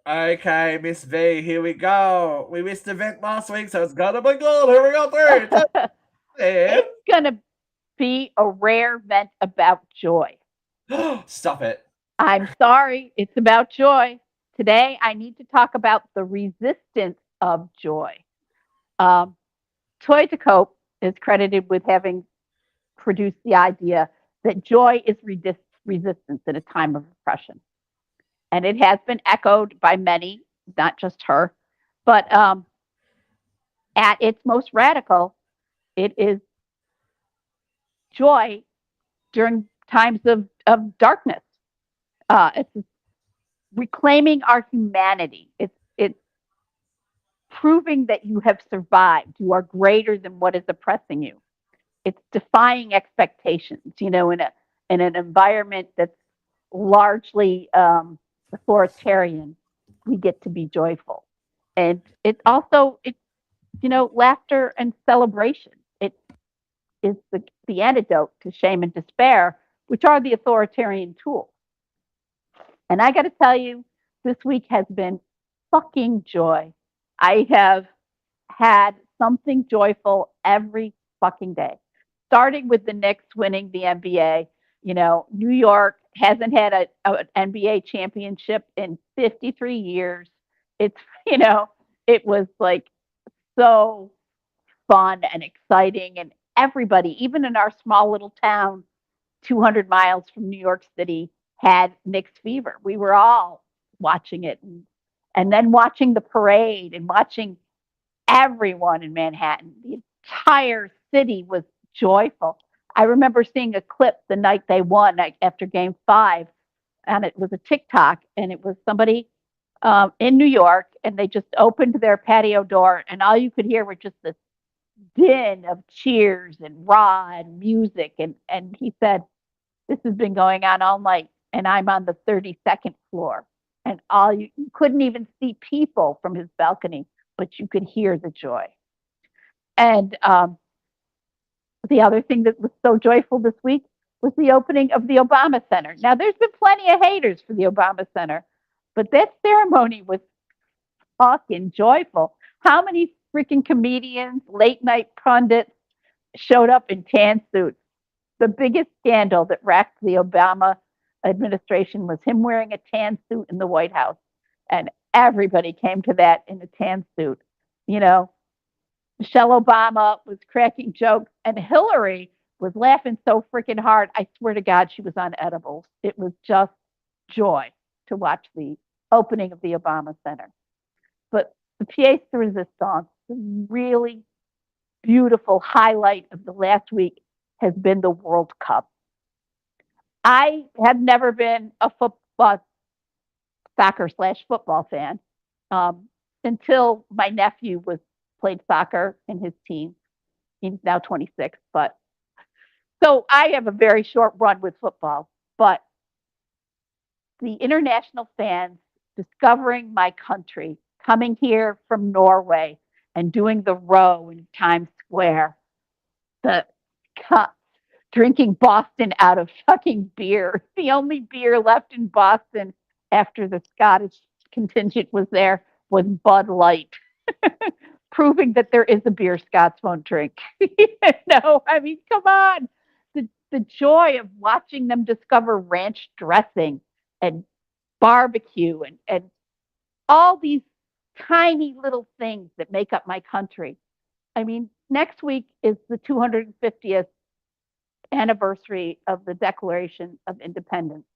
Okay, Miss V, here we go. We missed the vent last week, so it's gonna be good. Here we go, 3. It's gonna be a rare vent about joy. Stop it. I'm sorry, it's about joy. Today, I need to talk about the resistance of joy. Toy de Cope is credited with having produced the idea that joy is resistance in a time of oppression. And it has been echoed by many, not just her, but at its most radical, it is joy during times of darkness. It's reclaiming our humanity. It's proving that you have survived. You are greater than what is oppressing you. It's defying expectations. In an environment that's largely authoritarian, we get to be joyful. And it's also laughter and celebration. It is the antidote to shame and despair, which are the authoritarian tools. And I got to tell you, this week has been fucking joy. I have had something joyful every fucking day, starting with the Knicks winning the NBA. New York hasn't had an NBA championship in 53 years. It's, it was like so fun and exciting. And everybody, even in our small little town, 200 miles from New York City, had Knicks fever. We were all watching it and then watching the parade and watching everyone in Manhattan. The entire city was joyful. I remember seeing a clip the night they won after Game 5, and it was a TikTok, and it was somebody in New York, and they just opened their patio door, and all you could hear were just this din of cheers and rah and music. And he said, this has been going on all night, and I'm on the 32nd floor. And you couldn't even see people from his balcony, but you could hear the joy. And the other thing that was so joyful this week was the opening of the Obama Center. Now, there's been plenty of haters for the Obama Center, but that ceremony was fucking joyful. How many freaking comedians, late night pundits showed up in tan suits? The biggest scandal that racked the Obama administration was him wearing a tan suit in the White House. And everybody came to that in a tan suit. You know, Michelle Obama was cracking jokes, and Hillary was laughing so freaking hard. I swear to God, she was on edibles. It was just joy to watch the opening of the Obama Center. But the pièce de résistance, the really beautiful highlight of the last week, has been the World Cup. I have never been a soccer/football fan until my nephew played soccer in his team. He's now 26, but so I have a very short run with football. But the international fans discovering my country, coming here from Norway and doing the row in Times Square, the cups, drinking Boston out of fucking beer. The only beer left in Boston after the Scottish contingent was there was Bud Light, proving that there is a beer Scots won't drink. No, I mean, come on. The joy of watching them discover ranch dressing and barbecue and all these tiny little things that make up my country. I mean, next week is the 250th anniversary of the Declaration of Independence.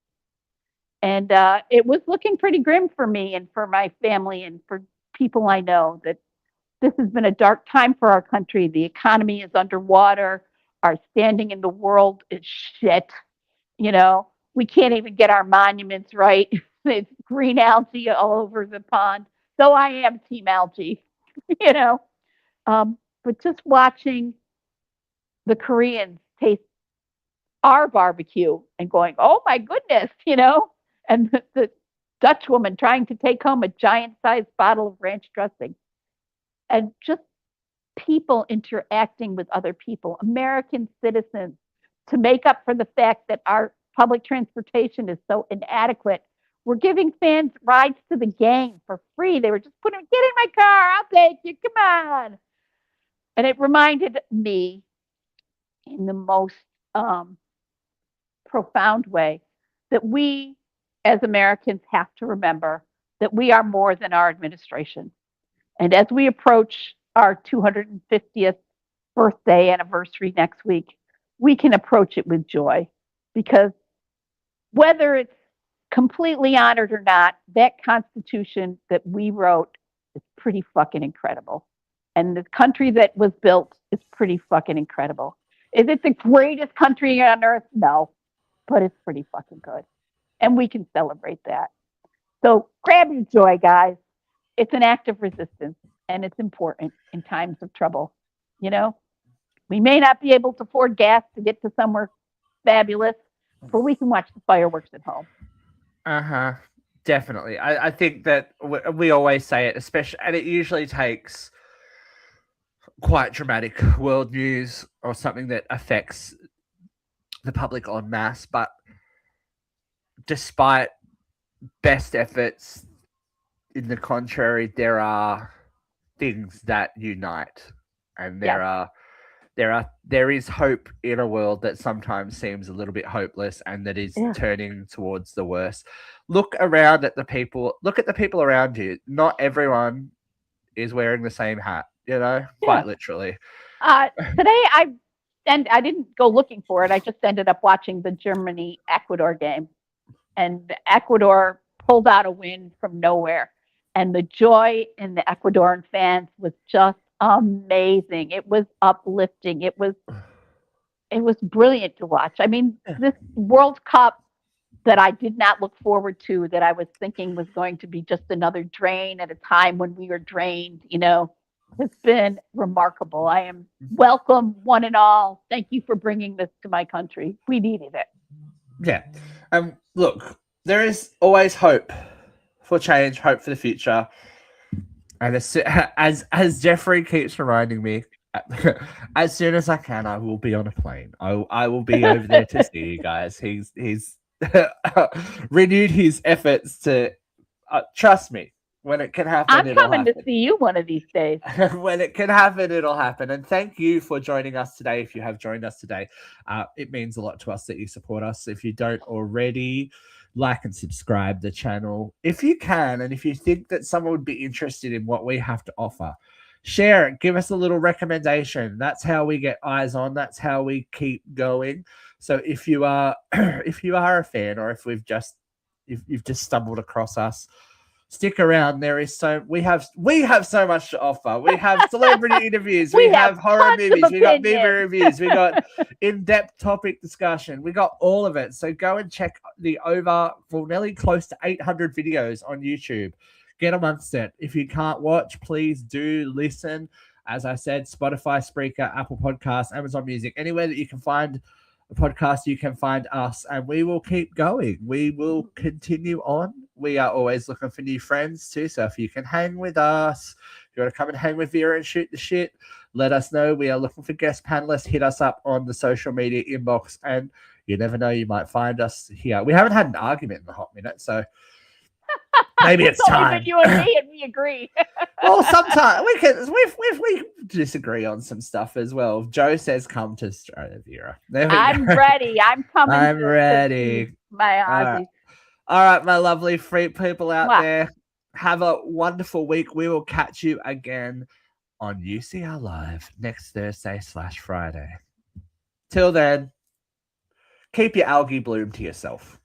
And it was looking pretty grim for me and for my family and for people I know that this has been a dark time for our country. The economy is underwater. Our standing in the world is shit. You know, we can't even get our monuments right. It's green algae all over the pond. So I am team algae, you know. But just watching the Koreans taste our barbecue and going, oh my goodness, you know, and the Dutch woman trying to take home a giant sized bottle of ranch dressing, and just people interacting with other people, American citizens, to make up for the fact that our public transportation is so inadequate. We're giving fans rides to the game for free. They were just putting, get in my car, I'll take you, come on. And it reminded me in the most profound way that we as Americans have to remember that we are more than our administration. And as we approach our 250th birthday anniversary next week, we can approach it with joy, because whether it's completely honored or not, that Constitution that we wrote is pretty fucking incredible. And the country that was built is pretty fucking incredible. Is it the greatest country on earth? No, but it's pretty fucking good. And we can celebrate that. So grab your joy, guys. It's an act of resistance, and it's important in times of trouble. You know, we may not be able to afford gas to get to somewhere fabulous, but we can watch the fireworks at home. Uh-huh. Definitely. I think that we always say it, especially, and it usually takes quite dramatic world news or something that affects the public en masse. But despite best efforts, in the contrary, there are things that unite, and there is hope in a world that sometimes seems a little bit hopeless and that is turning towards the worst. Look around at the people. Look at the people around you. Not everyone is wearing the same hat, you know, quite literally. Today I didn't go looking for it. I just ended up watching the Germany-Ecuador game, and Ecuador pulled out a win from nowhere. And the joy in the Ecuadorian fans was just amazing. It was uplifting. It was brilliant to watch. I mean, this World Cup that I did not look forward to, that I was thinking was going to be just another drain at a time when we were drained, has been remarkable. I am welcome, one and all. Thank you for bringing this to my country. We needed it. Yeah. Look, there is always hope for change, hope for the future. And as Jeffrey keeps reminding me, as soon as I can, I will be on a plane. I will be over there to see you guys. He's renewed his efforts to trust me. When it can happen, I'm coming to see you one of these days. When it can happen, it'll happen. And thank you for joining us today. If you have joined us today, it means a lot to us that you support us. If you don't already, like and subscribe the channel if you can. And if you think that someone would be interested in what we have to offer, share it. Give us a little recommendation. That's how we get eyes on. That's how we keep going. So if you are a fan, or if you've just stumbled across us, stick around. We have so much to offer. We have celebrity interviews. We have horror movies. We got movie reviews. We got in-depth topic discussion. We got all of it. So go and check the nearly close to 800 videos on YouTube. Get amongst it. If you can't watch, please do listen. As I said, Spotify, Spreaker, Apple Podcasts, Amazon Music, anywhere that you can find a podcast, you can find us, and we will keep going. We will continue on. We are always looking for new friends too. So if you can hang with us, if you want to come and hang with Vera and shoot the shit, let us know. We are looking for guest panelists. Hit us up on the social media inbox, and you never know, you might find us here. We haven't had an argument in a hot minute, so maybe it's time. You and me, and we agree. Well, sometimes we disagree on some stuff as well. Joe says, "Come to Australia, Vera." I'm ready. I'm coming. I'm ready. My Aussie. All right, my lovely free people out there. Have a wonderful week. We will catch you again on UCR Live next Thursday/Friday. Till then, keep your algae bloom to yourself.